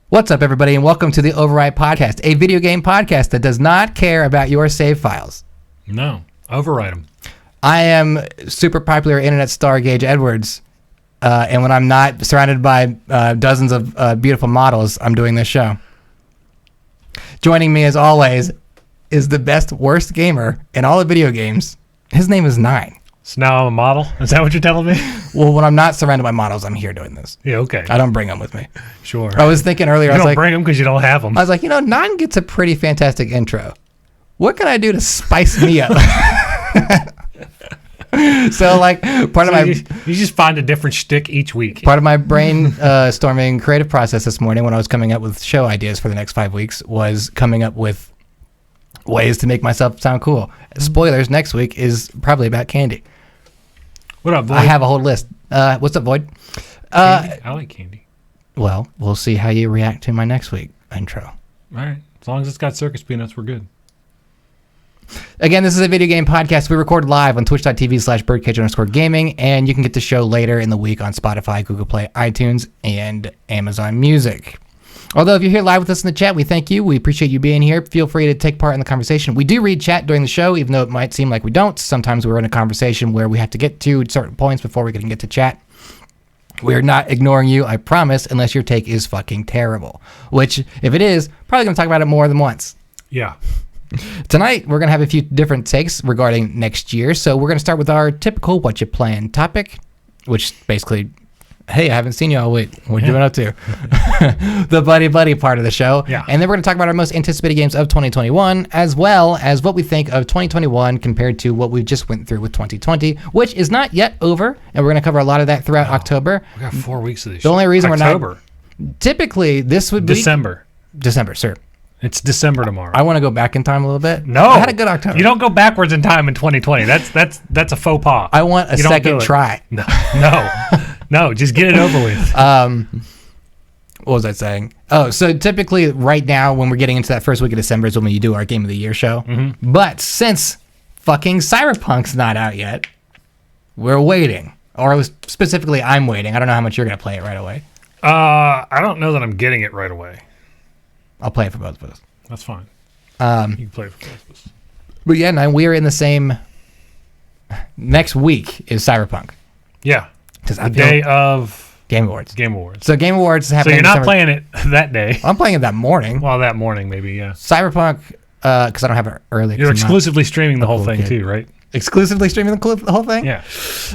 What's up, everybody, and welcome to the Override Podcast, a video game podcast that does not care about your save files. No, override them. I am super popular internet star Gage Edwards, and when I'm not surrounded by dozens of beautiful models, I'm doing this show. Joining me, as always, is the best, worst gamer in all of video games. His name is Nine. So now I'm a model? Is that what you're telling me? Well, when I'm not surrounded by models, I'm here doing this. Yeah, okay. I don't bring them with me. Sure. I was thinking earlier, You don't bring them because you don't have them. I was like, Nine gets a pretty fantastic intro. What can I do to spice me up? So, you just find a different shtick each week. Part of my brain storming creative process this morning when I was coming up with show ideas for the next 5 weeks was coming up with ways to make myself sound cool. Spoilers, next week is probably about candy. What up, Void? I have a whole list. What's up, Void? Candy? I like candy. Well, we'll see how you react to my next week intro. All right. As long as it's got circus peanuts, we're good. Again, this is a video game podcast. We record live on twitch.tv/birdcage_gaming, and you can get the show later in the week on Spotify, Google Play, iTunes, and Amazon Music. Although if you're here live with us in the chat, we thank you. We appreciate you being here. Feel free to take part in the conversation. We do read chat during the show, even though it might seem like we don't. Sometimes we're in a conversation where we have to get to certain points before we can get to chat. We're not ignoring you, I promise, unless your take is fucking terrible. Which, if it is, probably going to talk about it more than once. Yeah. Tonight, we're going to have a few different takes regarding next year. So we're going to start with our typical What You Playing topic, which basically... Hey, I haven't seen you all week. What are you doing up to? The buddy part of the show. Yeah. And then we're going to talk about our most anticipated games of 2021, as well as what we think of 2021 compared to what we just went through with 2020, which is not yet over. And we're going to cover a lot of that throughout October. We got 4 weeks of this. The only reason October. we're not... Typically, this would be... December, sir. It's December tomorrow. I want to go back in time a little bit. No. I had a good October. You don't go backwards in time in 2020. That's a faux pas. I want a second try. No, just get it over with. What was I saying? Oh, so typically right now when we're getting into that first week of December is when we do our Game of the Year show. Mm-hmm. But since fucking Cyberpunk's not out yet, we're waiting. Or specifically, I'm waiting. I don't know how much you're going to play it right away. I don't know that I'm getting it right away. I'll play it for both of us. That's fine. You can play it for both of us. But yeah, no, we are in the same... Next week is Cyberpunk. Yeah. The day of... Game Awards. So Game Awards is happening. So you're not playing it that day. I'm playing it that morning. Well, that morning maybe, yeah. Cyberpunk, because I don't have it early. You're exclusively streaming the whole thing too, right? Exclusively streaming the whole thing? Yeah.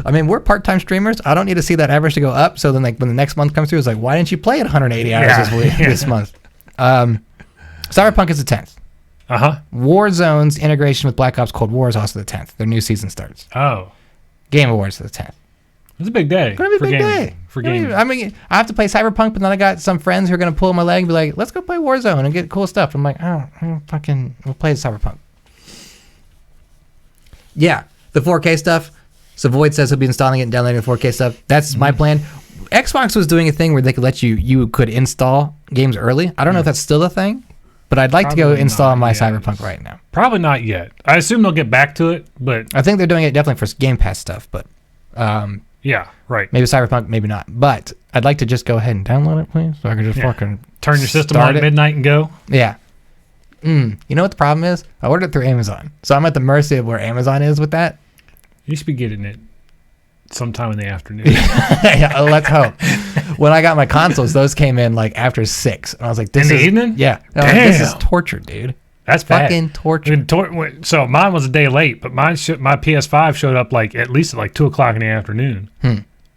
I mean, we're part-time streamers. I don't need to see that average to go up. So then, when the next month comes through, it's like, why didn't you play it 180 hours this month? Cyberpunk is the 10th. Uh-huh. Warzone's integration with Black Ops Cold War is also the 10th. Their new season starts. Oh. Game Awards is the 10th. It's a big day. It's going to be a big day. For gaming. I mean, I have to play Cyberpunk, but then I got some friends who are going to pull my leg and be like, let's go play Warzone and get cool stuff. I'm like, we'll play Cyberpunk. Yeah, the 4K stuff. So Void says he'll be installing it and downloading the 4K stuff. That's my plan. Xbox was doing a thing where they could let you could install games early. I don't know if that's still a thing, but I'd like to go install my Cyberpunk right now. Probably not yet. I assume they'll get back to it, but... I think they're doing it definitely for Game Pass stuff, but... yeah, right. Maybe Cyberpunk, maybe not. But I'd like to just go ahead and download it, please, so I can just fucking turn your system on at midnight and go. Yeah. You know what the problem is? I ordered it through Amazon, so I'm at the mercy of where Amazon is with that. You should be getting it sometime in the afternoon. Yeah, let's hope. When I got my consoles, those came in like after 6, and I was like, "This is evening." Yeah, Damn. Like, this is torture, dude. That's bad. Fucking torture. So mine was a day late, but my PS5 showed up at least at 2:00 in the afternoon.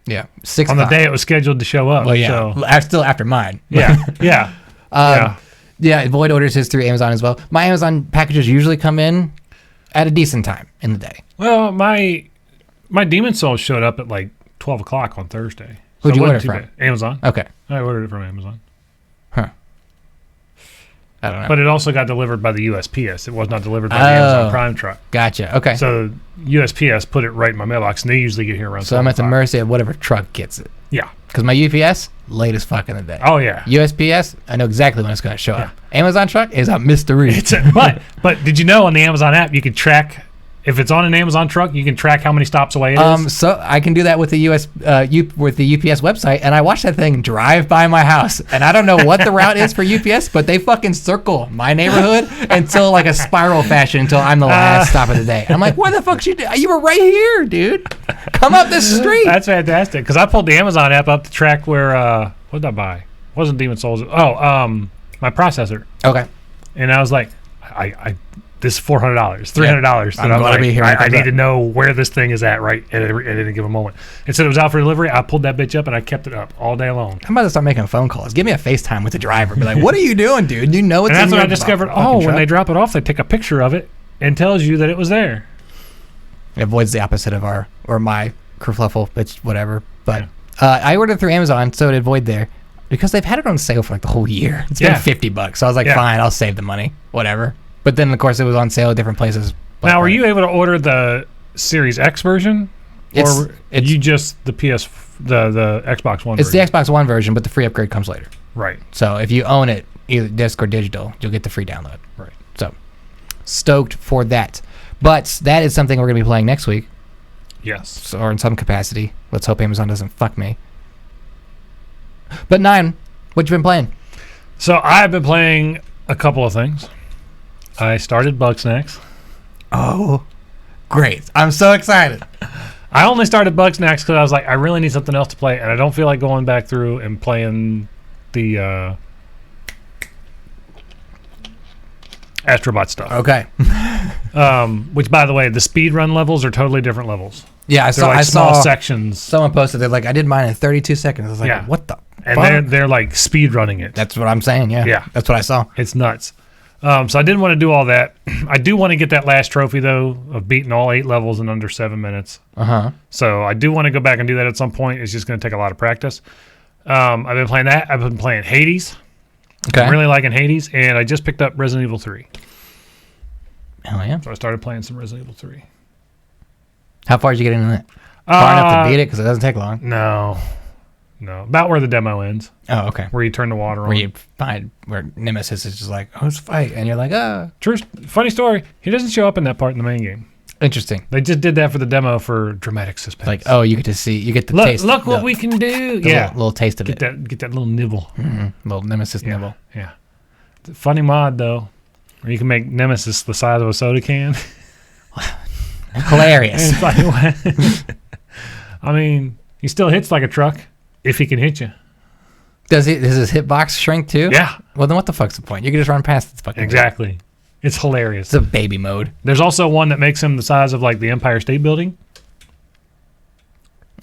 Yeah, 6 on the day it was scheduled to show up. Well, yeah, so. Still after mine. Yeah. Yeah, Void orders his through Amazon as well. My Amazon packages usually come in at a decent time in the day. Well, my Demon's Souls showed up at 12:00 on Thursday. Who'd you order from? Amazon. Okay. I ordered it from Amazon. Huh. I don't know. But it also got delivered by the USPS. It was not delivered by the Amazon Prime truck. Gotcha. Okay. So USPS put it right in my mailbox, and they usually get here around. So I'm at the mercy of whatever truck gets it. Yeah. Because my UPS, late as fuck in the day. Oh yeah. USPS, I know exactly when it's going to show up. Amazon truck is a mystery. But did you know on the Amazon app you could track If it's on an Amazon truck, you can track how many stops away it is. So I can do that with the with the UPS website, and I watched that thing drive by my house, and I don't know what the route is for UPS, but they fucking circle my neighborhood until like a spiral fashion until I'm the last stop of the day. I'm like, why the fuck you were right here, dude? Come up this street. That's fantastic. Because I pulled the Amazon app up to track where what did I buy? It wasn't Demon Souls. Oh, my processor. Okay. And I was like, I this is $400, $300. I'm gonna be here. I need to know where this thing is at right at any given moment. It said it was out for delivery. I pulled that bitch up and I kept it up all day long. I'm about to start making phone calls. Give me a FaceTime with the driver. Be like, what are you doing, dude? You know it's And that's in when your I discovered, fucking when truck. they drop it off, they take a picture of it and tells you that it was there. It avoids the opposite of my kerfluffle, it's whatever. But I ordered through Amazon, so it avoid there. Because they've had it on sale for like the whole year. It's been $50. So I was like, fine, I'll save the money. Whatever. But then, of course, it was on sale at different places. Now, were you able to order the Series X version? Or It's you just the Xbox One It's version? the Xbox One version, but the free upgrade comes later. Right. So if you own it, either disc or digital, you'll get the free download. Right. So stoked for that. But that is something we're going to be playing next week. Yes. Or in some capacity. Let's hope Amazon doesn't fuck me. But 9, what you been playing? So I've been playing a couple of things. I started Bugsnax. Oh, great. I'm so excited. I only started Bugsnax because I was like, I really need something else to play, and I don't feel like going back through and playing the Astrobot stuff. Okay. Which, by the way, the speedrun levels are totally different levels. Yeah, They're like small sections. Someone posted, they're like, I did mine in 32 seconds. I was like, what the And fuck? they're like speedrunning it. That's what I'm saying, yeah. Yeah. That's what I saw. It's nuts. So I didn't want to do all that. I do want to get that last trophy, though, of beating all 8 levels in under 7 minutes. Uh-huh. So I do want to go back and do that at some point. It's just going to take a lot of practice. I've been playing that. I've been playing Hades. Okay. I'm really liking Hades. And I just picked up Resident Evil 3. Hell yeah. So I started playing some Resident Evil 3. How far did you get into that? Far enough to beat it, because it doesn't take long. No. About where the demo ends. Oh, okay. Where you turn the water on. Where you find where Nemesis is just like, oh, let's fight. And you're like, Funny story. He doesn't show up in that part in the main game. Interesting. They just did that for the demo for dramatic suspense. Like, oh, you get to see, you get the look, taste. Look what we can do. Yeah. Little taste of Get it. that little nibble. Mm-hmm. Little Nemesis nibble. Yeah. It's a funny mod, though, where you can make Nemesis the size of a soda can. Hilarious. I mean, he still hits like a truck if he can hit you. Does his hitbox shrink too? Yeah. Well, then what the fuck's the point? You can just run past this fucking Exactly. thing. It's hilarious. It's a baby mode. There's also one that makes him the size of like the Empire State Building.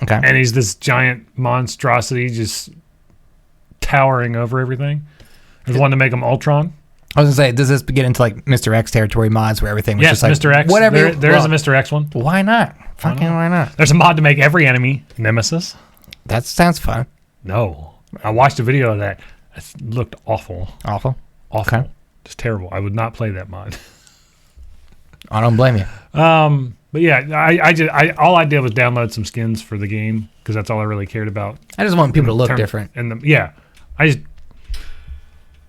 Okay. And he's this giant monstrosity just towering over everything. There's one to make him Ultron. I was gonna say, does this get into like Mr. X territory mods where everything was Yes, just like Mr. X. whatever? There is a Mr. X one. Why not? Fucking why not? There's a mod to make every enemy Nemesis. That sounds fun. No. I watched a video of that. It looked awful. Awful. Awful. Okay. Just terrible. I would not play that mod. I don't blame you. But yeah, I all I did was download some skins for the game because that's all I really cared about. I just want people to look different. And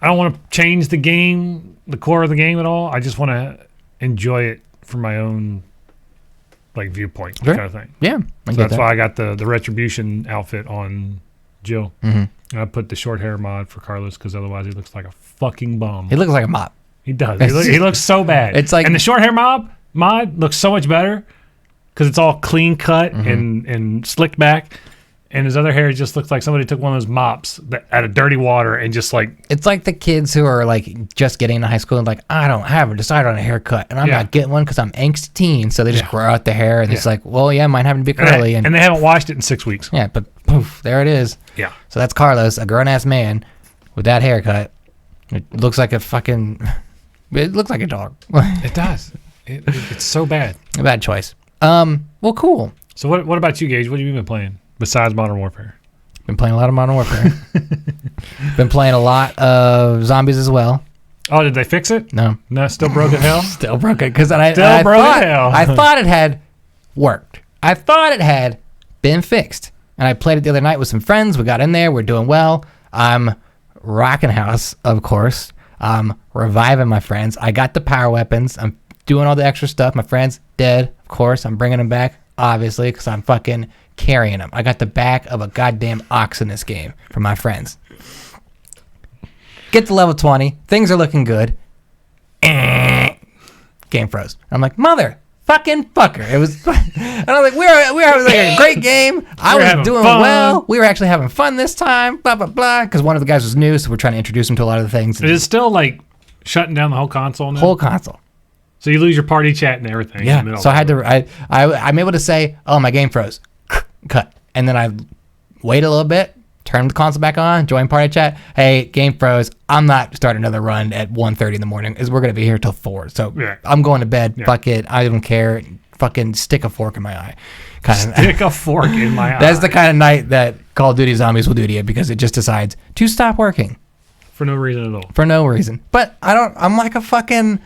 I don't want to change the game, the core of the game at all. I just want to enjoy it from my own like viewpoint Sure. kind of thing. Yeah. So that's why I got the Retribution outfit on Jill. Mm-hmm. And I put the short hair mod for Carlos because otherwise he looks like a fucking bum. He looks like a mop. He does. He looks so bad. It's like, and the short hair mod looks so much better because it's all clean cut and slicked back. And his other hair just looks like somebody took one of those mops out of dirty water and just like... It's like the kids who are like just getting into high school and like, I haven't decided on a haircut and I'm not getting one because I'm angsty teen. So they just grow out the hair and it's like, well, yeah, mine happened to be curly. And they haven't washed it in 6 weeks. Yeah, but poof, there it is. Yeah. So that's Carlos, a grown-ass man with that haircut. It looks like a fucking... It looks like a dog. It does. It's so bad. A bad choice. Well, cool. So what about you, Gage? What have you been playing besides Modern Warfare? Been playing a lot of Modern Warfare. Been playing a lot of zombies as well. Oh, did they fix it? No. No, still broke as hell? Still broken. Because I thought it had worked. I thought it had been fixed. And I played it the other night with some friends. We got in there. We're doing well. I'm rocking house, of course. Reviving my friends. I got the power weapons. I'm doing all the extra stuff. My friend's dead, of course. I'm bringing him back, obviously, because I'm fucking carrying him. I got the back of a goddamn ox in this game for my friends. Get to level 20. Things are looking good. Game froze. I'm like, mother fucking fucker. It was, and I'm like, we were having like a great game. I was doing well. We were actually having fun this time. Blah blah blah. Because one of the guys was new, so we're trying to introduce him to a lot of the things. It is still like shutting down the whole console now. Whole console. So you lose your party chat and everything. Yeah. So I had to. I'm able to say, oh, my game froze. Cut. And then I wait a little bit. Turn the console back on, join party chat. Hey, game froze. I'm not starting another run at 1:30 in the morning. We're going to be here till 4. So yeah. I'm going to bed. Yeah. Fuck it. I don't care. Fucking stick a fork in my eye. Stick a fork in my eye. That's the kind of night that Call of Duty Zombies will do to you because it just decides to stop working. For no reason at all. For no reason. But I'm like a fucking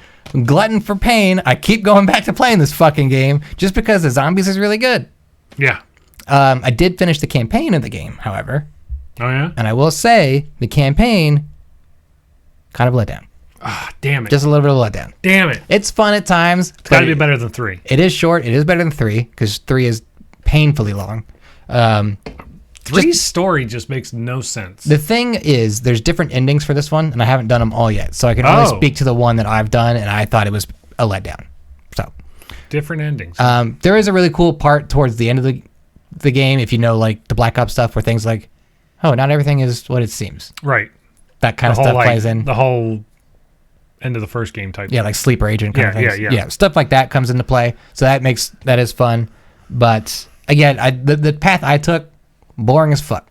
glutton for pain. I keep going back to playing this fucking game just because the zombies is really good. Yeah. I did finish the campaign of the game, however. Oh, yeah? And I will say the campaign kind of let down. Ah, damn it. Just a little bit of letdown. Damn it. It's fun at times. It's got to be better than 3. It is short. It is better than 3 because 3 is painfully long. 3's story just makes no sense. The thing is, there's different endings for this one, and I haven't done them all yet. So I can only speak to the one that I've done, and I thought it was a letdown. So different endings. There is a really cool part towards the end of the game, if you know like the Black Ops stuff, where things like, oh, not everything is what it seems. Right. That kind of stuff plays in. The whole end of the first game type. Yeah, like sleeper agent kind of things. Yeah. Stuff like that comes into play. So that is fun. But again, the path I took, boring as fuck.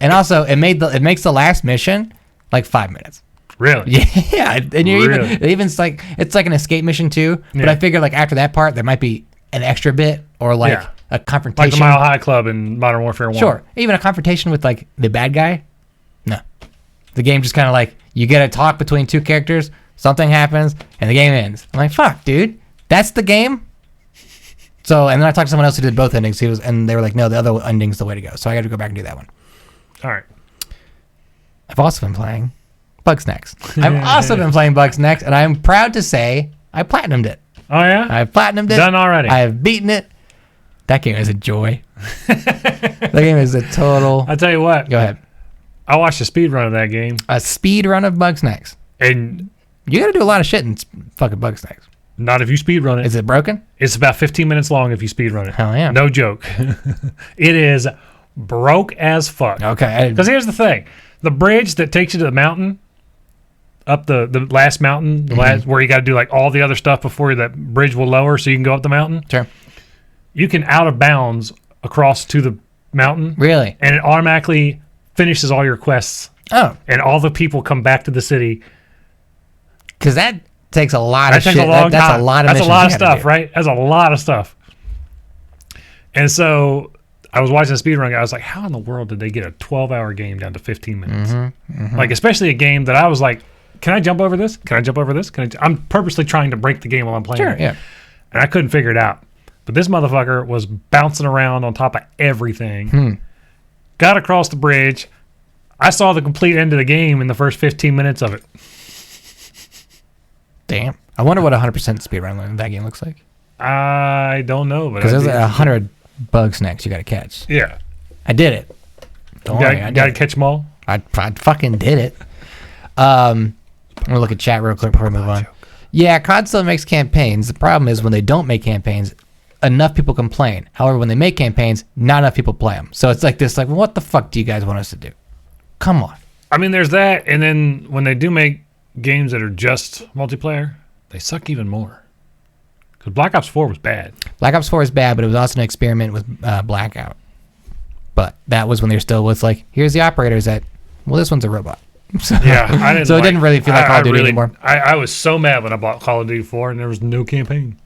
And also, it makes the last mission like 5 minutes. Really? Yeah, and it's like an escape mission too. But I figured like after that part, there might be an extra bit or like a confrontation. Like the Mile High Club in Modern Warfare 1. Sure. Even a confrontation with like the bad guy. No. The game just kind of like, you get a talk between two characters, something happens, and the game ends. I'm like, fuck, dude. That's the game? So, and then I talked to someone else who did both endings. And they were like, no, the other ending's the way to go. So I got to go back and do that one. All right. I've also been playing Bugsnax. I've also been playing Bugsnax, and I'm proud to say I platinumed it. Oh, yeah? I've platinumed it. Done already. I have beaten it. That game is a joy. That game is a total... I'll tell you what. Go ahead. I watched a speed run of that game. A speed run of Bugsnax. And you got to do a lot of shit in fucking Bugsnax. Not if you speed run it. Is it broken? It's about 15 minutes long if you speed run it. Hell yeah. No joke. It is broke as fuck. Okay. Because here's the thing. The bridge that takes you to the mountain, up the last mountain, where you got to do like all the other stuff before that bridge will lower so you can go up the mountain. Sure. You can out of bounds across to the mountain. Really? And it automatically finishes all your quests. Oh. And all the people come back to the city. Because that takes a lot of shit. That's a lot of That's a lot of stuff, right? That's a lot of stuff. And so I was watching the speedrun guy. I was like, how in the world did they get a 12-hour game down to 15 minutes? Like, especially a game that I was like, can I jump over this? Can I jump over this? I'm purposely trying to break the game while I'm playing it. Yeah. And I couldn't figure it out. But this motherfucker was bouncing around on top of everything. Got across the bridge. I saw the complete end of the game in the first 15 minutes of it. Damn. I wonder what 100% speedrun in that game looks like. I don't know. Because there's 100 Bugsnax you got to catch. Yeah. I did it. Don't worry. I got to catch them all? I fucking did it. I'm going to look at chat real quick before we move on. Yeah, COD still makes campaigns. The problem is when they don't make campaigns, enough people complain. However, when they make campaigns, not enough people play them. So it's like this, like, what the fuck do you guys want us to do? Come on. I mean, there's that, and then when they do make games that are just multiplayer, they suck even more. Because Black Ops 4 was bad. Black Ops 4 is bad, but it was also an experiment with Blackout. But that was when they were still with, like, here's the operators that, well, this one's a robot. So, yeah, I didn't. So it didn't really feel like Call of Duty anymore. I was so mad when I bought Call of Duty 4 and there was no campaign.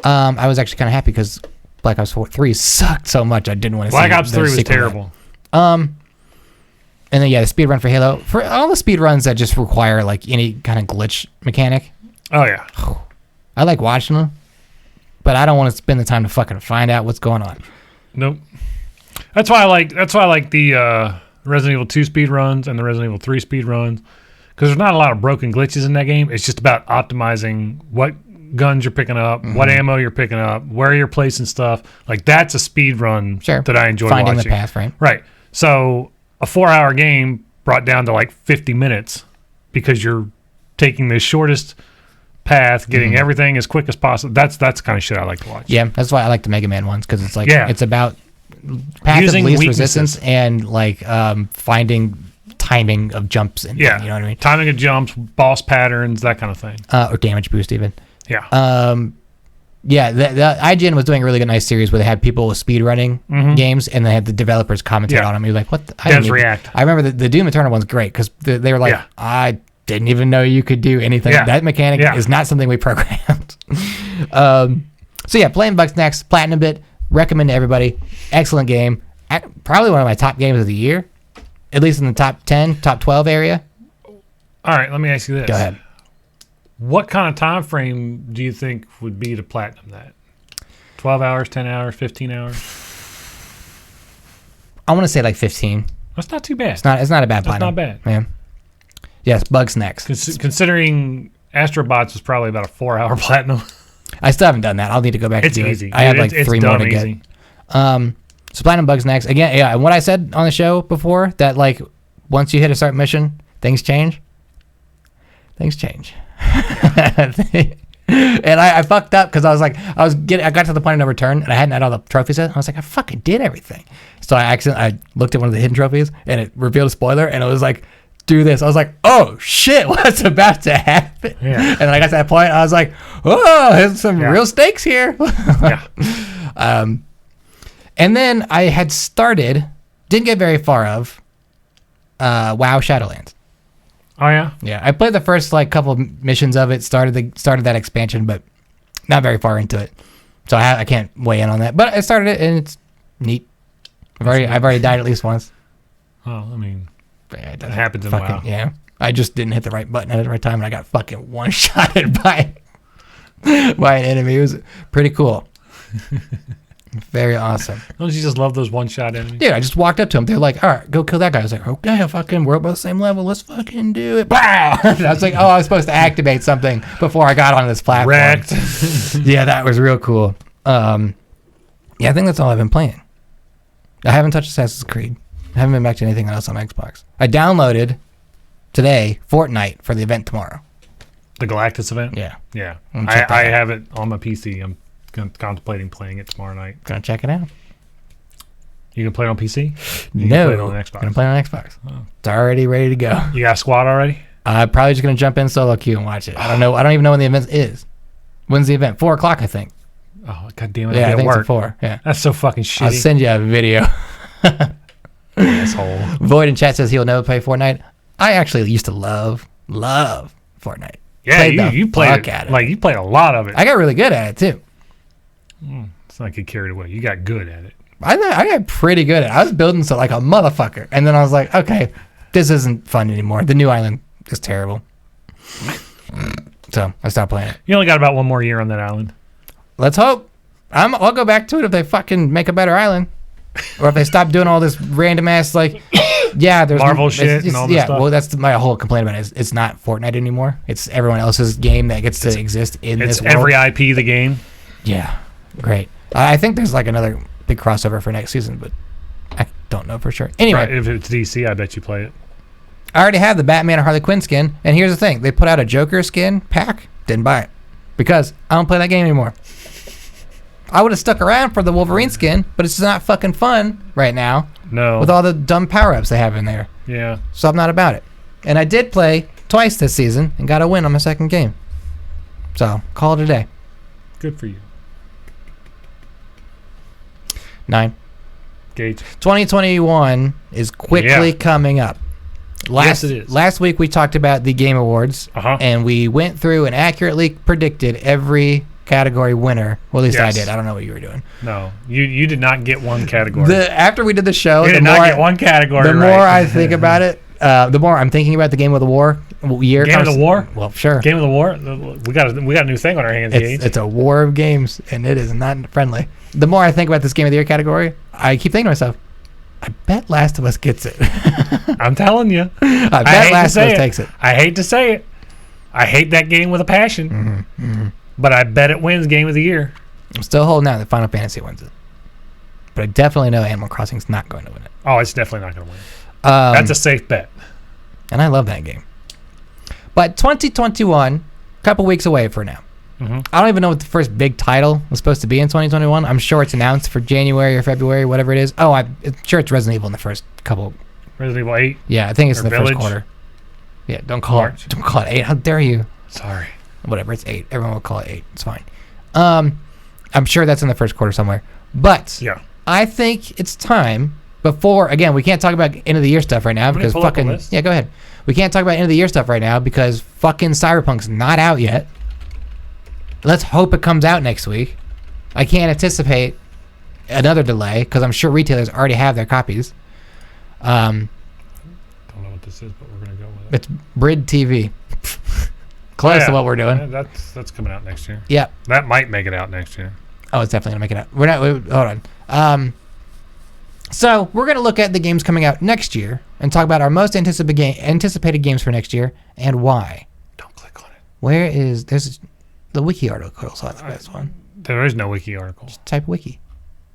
I was actually kind of happy because Black Ops 3 sucked so much I didn't want to see Black Ops 3 was terrible. And then, yeah, the speed run for Halo. For all the speed runs that just require, like, any kind of glitch mechanic. Oh, yeah. I like watching them, but I don't want to spend the time to fucking find out what's going on. Nope. That's why I like the Resident Evil 2 speed runs and the Resident Evil 3 speed runs. Because there's not a lot of broken glitches in that game. It's just about optimizing what guns you're picking up, what ammo you're picking up, where you're placing stuff. Like that's a speed run Sure. that I enjoy Finding watching. the path, right? Right. So a 4-hour game brought down to like 50 minutes because you're taking the shortest path, getting everything as quick as possible. That's the kind of shit I like to watch. Yeah, that's why I like the Mega Man ones, because it's like Yeah. it's about path Using of least weaknesses. resistance and like finding timing of jumps and Yeah. you know what I mean? Timing of jumps, boss patterns, that kind of thing. Or damage boost even. Yeah. Yeah, the IGN was doing a really good, nice series where they had people with speed running games, and they had the developers commentate Yeah. on them. You're like, what? I Devs didn't even- react. I remember the Doom Eternal one's great because they were like, Yeah. I didn't even know you could do anything. Yeah. That mechanic Yeah. is not something we programmed. So yeah, playing Bugsnax, Platinum Bit, recommend to everybody. Excellent game. Probably one of my top games of the year, at least in the top 10, top 12 area. All right, let me ask you this. Go ahead. What kind of time frame do you think would be to platinum that? 12 hours, 10 hours, 15 hours? I want to say like 15. That's not too bad. It's not a bad That's platinum. not bad. Man. Yes, Bugsnax. Considering Astrobots was probably about a 4-hour platinum. I still haven't done that. I'll need to go back It's and do easy. it. I have like It's 3 more dumb to get. easy. So Platinum Bugsnax again. Yeah, and what I said on the show before, that like once you hit a certain mission, things change. Things change. And I fucked up because I was like, I got to the point of no return, and I hadn't had all the trophies yet. I was like, I fucking did everything. So I looked at one of the hidden trophies, and it revealed a spoiler, and it was like, do this. I was like, oh shit, what's about to happen? Yeah. And then I got to that point, I was like, oh, there's some Yeah. real stakes here. Yeah. And then I had started, didn't get very far of, WoW Shadowlands. Oh, yeah? Yeah, I played the first like couple of missions of it, started that expansion, but not very far into it, so I can't weigh in on that. But I started it, and it's neat. I've already died at least once. Well, I mean, It that happens in WoW. Yeah, I just didn't hit the right button at the right time, and I got fucking one-shotted by an enemy. It was pretty cool. Very awesome. Don't you just love those one-shot enemies? Dude, I just walked up to him. They're like, all right, go kill that guy. I was like, okay, fucking, we're both the same level. Let's fucking do it. Wow! I was like, oh, I was supposed to activate something before I got on this platform. Wrecked. Yeah, that was real cool. Yeah, I think that's all I've been playing. I haven't touched Assassin's Creed. I haven't been back to anything else on Xbox. I downloaded today Fortnite for the event tomorrow. The Galactus event? Yeah, Yeah. I'm check that I out. have it on my PC. I'm contemplating playing it tomorrow night. gonna check it out. You can play it on PC? You No, can play it on Xbox. gonna play it on Xbox. Oh. It's already ready to go. You got a squad already? I'm probably just gonna jump in solo queue and watch it. I don't know. I don't even know when the event is. When's the event? 4:00, I think. Oh, God damn it. Yeah, I I think work. it's at 4. Yeah. That's so fucking I'll shitty. send you a video. Asshole. Void in chat says he'll never play Fortnite. I actually used to love Fortnite. Yeah, Played the you played fuck it. at it. Like, you played a lot of it. I got really good at it too. It's not get carried away. You got good at it. I got pretty good at it. I was building so like a motherfucker, and then I was like, okay, this isn't fun anymore. The new island is terrible. So I stopped playing it. You only got about one more year on that island. Let's hope. I'll go back to it if they fucking make a better island, or if they stop doing all this random ass like, yeah, there's Marvel it's- shit it's- and all this yeah, stuff. well, that's my whole complaint about it. It's not Fortnite anymore. It's everyone else's game that gets to exist in It's this world. every IP of the game. Yeah, great. I think there's like another big crossover for next season, but I don't know for sure. Anyway, Right, if it's DC, I bet you play it. I already have the Batman and Harley Quinn skin, and here's the thing: they put out a Joker skin pack. Didn't buy it because I don't play that game anymore. I would have stuck around for the Wolverine skin, but it's just not fucking fun right now No. with all the dumb power-ups they have in there. Yeah. So I'm not about it. And I did play twice this season and got a win on my second game. So call it a day. Good for you. 9. Gage. 2021 is quickly Yeah. coming up. Yes, it is. Last week we talked about the Game Awards, Uh-huh. and we went through and accurately predicted every category winner. Well, at least I Yes. did. I don't know what you were doing. No. You did not get one category. After we did the show, you the did more not get one category the more right. I think about it, the more I'm thinking about the Game of the War year. Game of the War? Well, sure. Game of the War? We got a new thing on our hands, Gage. It's a war of games, and it is not friendly. The more I think about this Game of the Year category, I keep thinking to myself, I bet Last of Us gets it. I'm telling you. I bet hate to Last of say Us it. takes it. I hate to say it. I hate that game with a passion. but I bet it wins Game of the Year. I'm still holding out that Final Fantasy wins it. But I definitely know Animal Crossing's not going to win it. Oh, it's definitely not going to win. That's a safe bet. And I love that game. But 2021, a couple weeks away for now. Mm-hmm. I don't even know what the first big title was supposed to be in 2021. I'm sure it's announced for January or February, whatever it is. Oh, I'm sure it's Resident Evil in the first couple. Resident Evil 8. Yeah, I think it's Or in the Village. first quarter. Yeah, don't call March. it 8. How dare you? Sorry. Whatever, it's 8. Everyone will call it 8. It's fine. I'm sure that's in the first quarter somewhere. But Yeah. I think it's time before, again, we can't talk about end of the year stuff right now me because pull up a fucking, list. yeah, go ahead. We can't talk about end of the year stuff right now because fucking Cyberpunk's not out yet. Let's hope it comes out next week. I can't anticipate another delay because I'm sure retailers already have their copies. Don't know what this is, but we're going to go with it. It's Brid TV. Close to what we're doing. Yeah, that's coming out next year. Yeah. That might make it out next year. Oh, it's definitely gonna make it out. Hold on. So we're gonna look at the games coming out next year and talk about our most anticipated games for next year and why. Don't click on it. There's the wiki article on the best one. There is no wiki article. Just type wiki.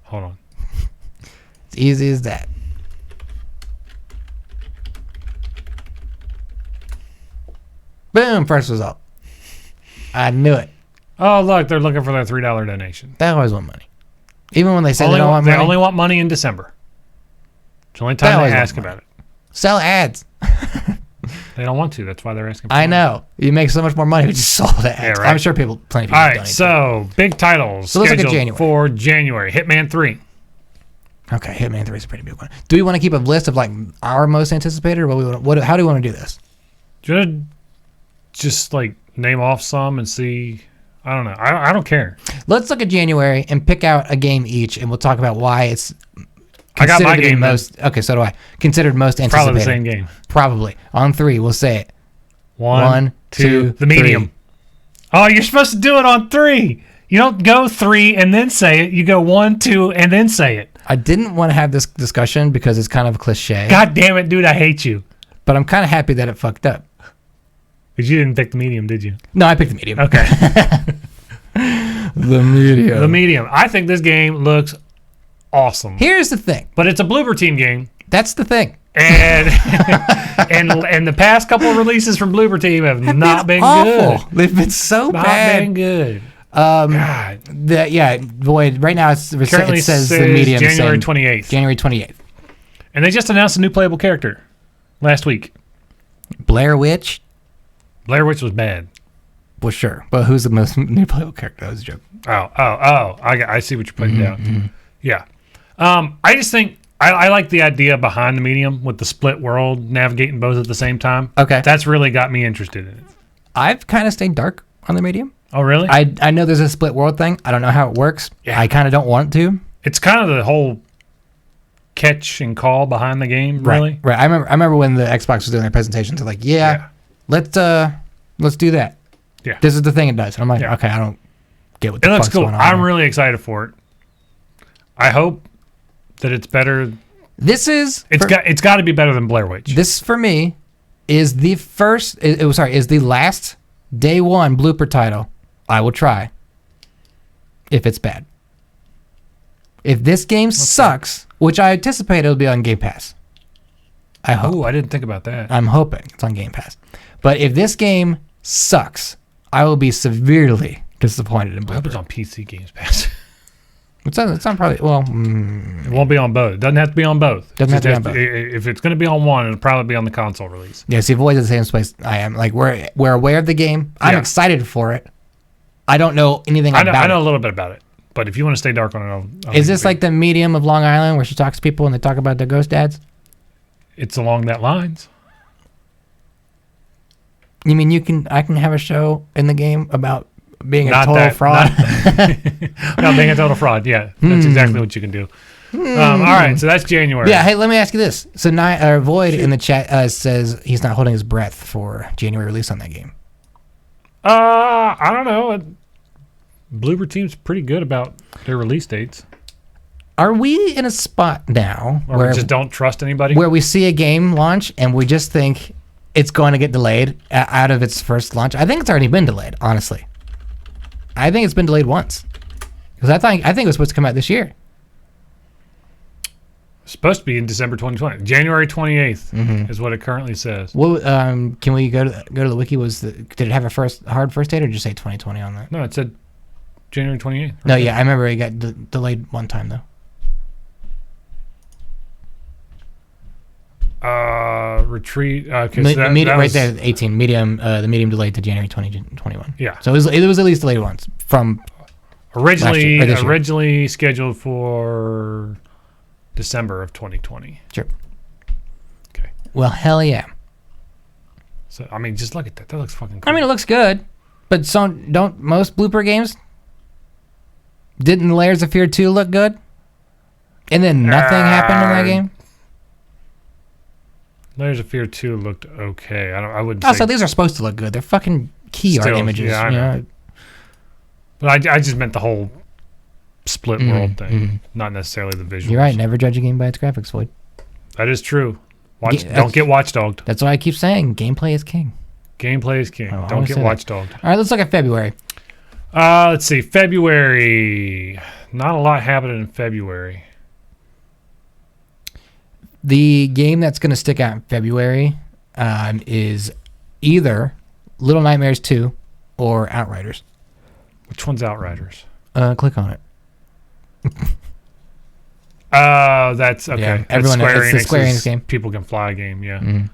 Hold on. It's easy as that. Boom! First result. I knew it. Oh, look, they're looking for their $3 donation. They always want money, even when they say they don't want They money. only want money in December. It's the only time always they want ask money. about it. Sell ads. They don't want to. That's why they're asking. For I money. know. You make so much more money if you just sold ads. Yeah, right. I'm sure plenty of people All right, donate. so big titles So let's look at scheduled January. for January. Hitman 3. Okay, Hitman 3 is a pretty big one. Do we want to keep a list of like our most anticipated, or how do we want to do this? Do you want to just like name off some and see? I don't know. I don't care. Let's look at January and pick out a game each, and we'll talk about why it's I got considered my to be game. most. Okay, so do I. Considered most anticipated. Probably the same game. Probably on 3. We'll say it. One, two, the medium. 3. Oh, you're supposed to do it on 3. You don't go 3 and then say it. You go 1, 2, and then say it. I didn't want to have this discussion because it's kind of a cliche. God damn it, dude! I hate you. But I'm kind of happy that it fucked up. Because you didn't pick the medium, did you? No, I picked the medium. Okay. The medium. The medium. I think this game looks awesome. Here's the thing. But it's a Bloober Team game. That's the thing. And and the past couple of releases from Bloober Team have not been awful. good. They've been so Not bad. been good. God. Void. Right now it Currently says the medium January saying 28th. January 28th. And they just announced a new playable character last week. Blair Witch. Blair Witch was bad. Well, sure, but who's the most new playable character? That was a joke. Oh. I see what you're putting down. Yeah. I just think I like the idea behind the medium with the split world navigating both at the same time. Okay. That's really got me interested in it. I've kind of stayed dark on the medium. Oh, really? I know there's a split world thing. I don't know how it works. Yeah. I kind of don't want to. It's kind of the whole catch and call behind the game, really. Right. I remember when the Xbox was doing their presentations. They're like, let's do that. Yeah. This is the thing it does. And I'm like, Yeah. okay, I don't get what It the looks fuck's cool. going on. I'm here. really excited for it. I hope that it's better. This is It's got to be better than Blair Witch. This for me is the first. Is the last day one blooper title I will try. If it's bad. If this game sucks, which I anticipate it'll be on Game Pass. I hope. Oh, I didn't think about that. I'm hoping it's on Game Pass. But if this game sucks, I will be severely disappointed in I hope it's blooper. on PC Games Pass. It's on probably It won't be on both. Doesn't have to be on both. Doesn't have to be on both. If it's going to be on one, it'll probably be on the console release. yeah. See, Void's in the same place I am. Like we're aware of the game. I'm Yeah. excited for it. I don't know anything I about know it. a little bit about it, but if you want to stay dark on it, I'll Is this like the medium of Long Island where she talks to people and they talk about their ghost dads? it's along that lines? You mean I can have a show in the game about being a Not total that- fraud? No, being a total fraud. Yeah, that's exactly what you can do. All right, so that's January. Yeah, hey, let me ask you this. So Void in the chat says he's not holding his breath for January release on that game. I don't know. Bloober Team's pretty good about their release dates. Are we in a spot now Or we just don't trust anybody. where we see a game launch and we just think it's going to get delayed out of its first launch? I think it's already been delayed, honestly. I think it's been delayed once. Because I think it was supposed to come out this year. Supposed to be in December 2020. January 28th is what it currently says. Well, can we go to the wiki? Did it have a hard first date, or just say 2020 on that? No, it said January 28th. No, yeah, I remember it got delayed one time though. Retreat. Okay, Right there, 18 medium. The medium delayed to January 2021. Yeah. So it was at least delayed once from originally scheduled for December of 2020. Sure. Okay. Well, hell yeah. So I mean, just look at that. That looks fucking cool. I mean, it looks good, but don't most Blooper games? Didn't Layers of Fear 2 look good? And then nothing happened in that game? Layers of Fear 2 looked okay. I wouldn't Also, say... these are supposed to look good. They're fucking key art images. Yeah, I know. But I just meant the whole split world thing, not necessarily the visuals. You're right. Never judge a game by its graphics, Floyd. That is true. Don't get watchdogged. That's why I keep saying gameplay is king. Gameplay is king. Oh, Don't get watchdogged. All right, let's look at February. Let's see. February. Not a lot happening in February. The game that's going to stick out in February is either Little Nightmares 2 or Outriders. Which one's Outriders? Click on it. That's okay. Yeah, everyone knows. It's the Square Enix game. People Can Fly game, yeah.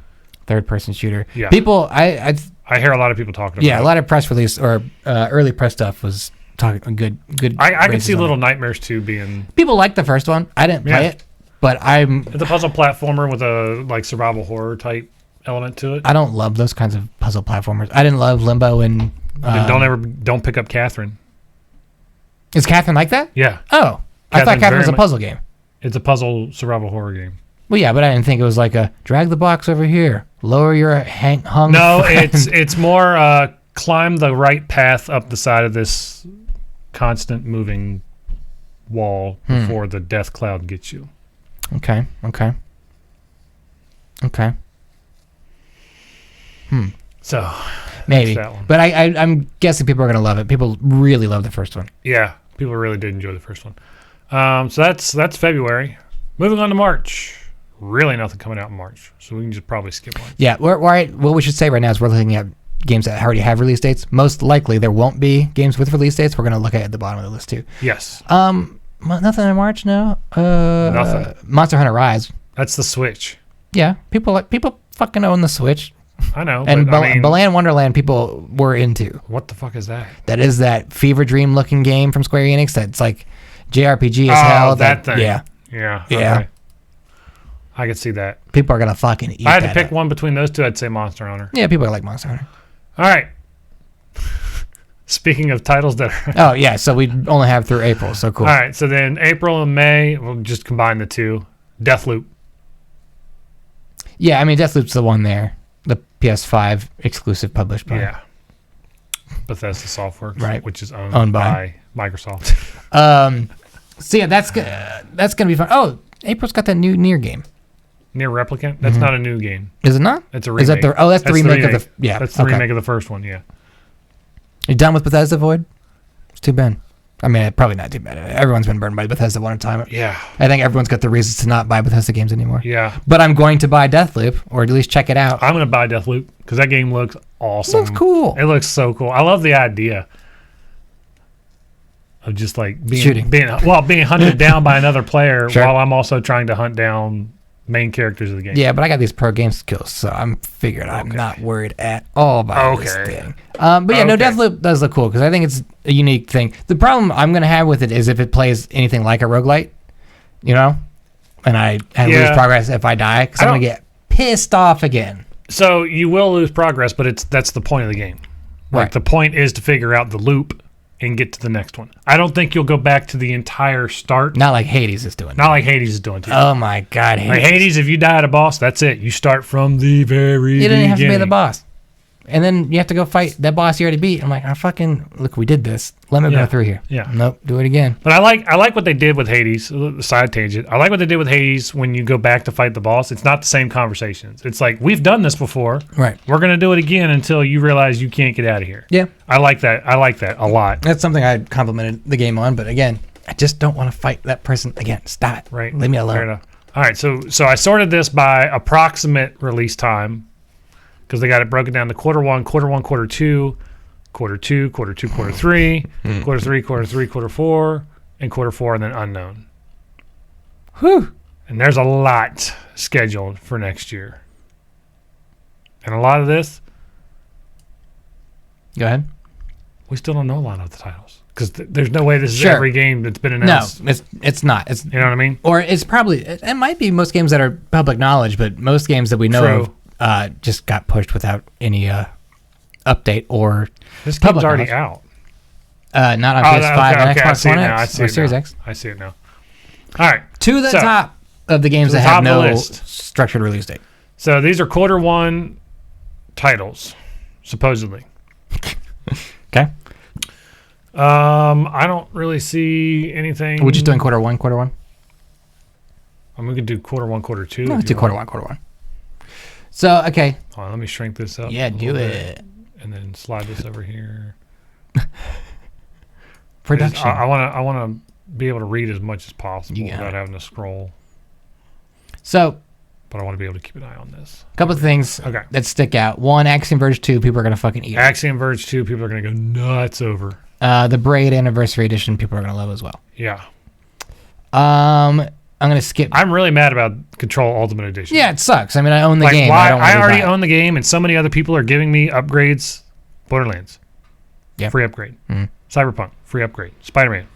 Third-person shooter. Yeah. People, I hear a lot of people talking about yeah, it. a lot of press release or early press stuff was talking good. I can see Little Nightmares 2 being... People liked the first one. I didn't play it, but It's a puzzle platformer with a like survival horror type element to it. I don't love those kinds of puzzle platformers. I didn't love Limbo and... don't pick up Catherine. Is Catherine like that? Yeah. Oh. I thought Catherine was a puzzle game. It's a puzzle survival horror game. Well, yeah, but I didn't think it was like a drag the box over here, lower your hung. No, friend. it's more climb the right path up the side of this constant moving wall before the death cloud gets you. Okay. So maybe, that one. but I'm guessing people are gonna love it. People really love the first one. Yeah, people really did enjoy the first one. So that's February. Moving on to March. Really nothing coming out in March, so we can just probably skip March. Yeah, we're right. What we should say right now is we're looking at games that already have release dates. Most likely, there won't be games with release dates. We're gonna look at the bottom of the list too. Yes. Nothing in March, no. Nothing. Monster Hunter Rise. That's the Switch. Yeah, people fucking own the Switch. I know. And but, I mean, Balan Wonderland people were into. what the fuck is that? That is that Fever Dream looking game from Square Enix that's like JRPG as hell. That thing. Yeah. Yeah. Yeah. Okay. I could see that. People are going to fucking eat If I had to that pick up. one between those two, I'd say Monster Hunter. Yeah, people are like Monster Hunter. All right. Speaking of titles that are... Oh, yeah, so we only have through April, so cool. All right, so then April and May, we'll just combine the two. Deathloop. Yeah, I mean, Deathloop's the one there. The PS5 exclusive published by. Yeah. Bethesda Softworks, Right. which is Owned owned by. by Microsoft. So, yeah, that's gonna be fun. Oh, April's got that new Nier game. Near Replicant? That's not a new game. Is it not? It's a remake. Is that that's the remake of the... Yeah, That's the remake of the first one, yeah. You done with Bethesda, Void? It's too bad. I mean, probably not too bad. Everyone's been burned by Bethesda one time. Yeah. I think everyone's got the reasons to not buy Bethesda games anymore. Yeah. But I'm going to buy Deathloop, or at least check it out. I'm going to buy Deathloop because that game looks awesome. It looks cool. It looks so cool. I love the idea of just like Shooting. being hunted down by another player Sure. while I'm also trying to hunt down main characters of the game. Yeah, but I got these pro game skills, so I'm figured I'm not worried at all about this thing. But yeah, no, Okay. Deathloop does look cool because I think it's a unique thing. The problem I'm going to have with it is if it plays anything like a roguelite, you know, and I lose Yeah. progress if I die because I'm going to get pissed off again. So you will lose progress, but that's the point of the game. Like Right. the point is to figure out the loop and get to the next one. I don't think you'll go back to the entire start. Not like Hades is doing. Not like Hades is doing to you. Oh my God, Like Hades, if you die at a boss, that's it. You start from the very You didn't beginning. have to be the boss. And then you have to go fight that boss you already beat. I'm like, look, we did this. Let me go through here. Yeah. Nope, do it again. But I like what they did with Hades. Side tangent. I like what they did with Hades when you go back to fight the boss. It's not the same conversations. It's like, we've done this before. Right. We're gonna do it again until you realize you can't get out of here. Yeah. I like that. I like that a lot. That's something I complimented the game on, but again, I just don't want to fight that person again. Stop it. Right. Leave me alone. Fair enough. All right. So I sorted this by approximate release time because they got it broken down to quarter one, quarter two, quarter two, quarter 3, quarter 3, quarter 4, and quarter 4, and then unknown. Whew. And there's a lot scheduled for next year. And a lot of this, Go ahead. we still don't know a lot of the titles because there's no way this is Sure. every game that's been No, announced. it's not. It's You know what I mean? or it's probably it might be most games that are public knowledge, but most games that we know True. of just got pushed without any update or This public game's already knowledge. out. Not on Oh, PS5 and I Xbox see it One now. I X see or it Series now. X. I see it now. All right. To the So- top of the games to the that top have of the no list. structured release date. So these are quarter one titles, supposedly. Okay. I don't really see anything. We're just doing quarter one. We could do quarter one, quarter two. No, if let's do you quarter want. one. So, okay. Hold on, let me shrink this up. Yeah, a do little it. bit, and then slide this over here. Production. I want to be able to read as much as possible You got without it. having to scroll. So, But I want to be able to keep an eye on this. a couple of things Okay. that stick out. One, Axiom Verge 2, people are going to fucking eat it. Axiom Verge 2, people are going to go nuts over. The Braid Anniversary Edition, people are going to love as well. Yeah. I'm going to skip. I'm really mad about Control Ultimate Edition. Yeah, it sucks. I mean, I own the Like, game. why? I don't I wanna already buy it. own the game, and so many other people are giving me upgrades. Borderlands. Yeah. Free upgrade. Mhm. Cyberpunk. Free upgrade. Spider-Man.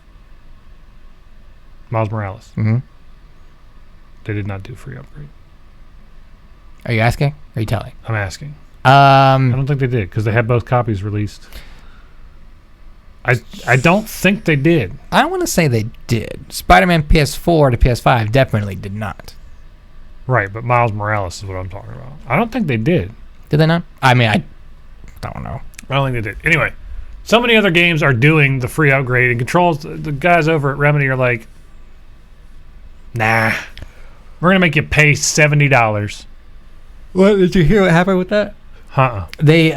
Miles Morales. Mhm. They did not do free upgrade. Are you asking? Or are you telling? I'm asking. I Um, don't think they did because they had both copies released. I don't think they did. I want to say they did. Spider-Man PS4 to PS5 definitely did not. Right, but Miles Morales is what I'm talking about. I don't think they did. Did they not? I mean, I don't know. I don't think they did. Anyway, so many other games are doing the free upgrade, and Controls, the guys over at Remedy are like, nah, we're going to make you pay $70. What did you hear? What happened with that? They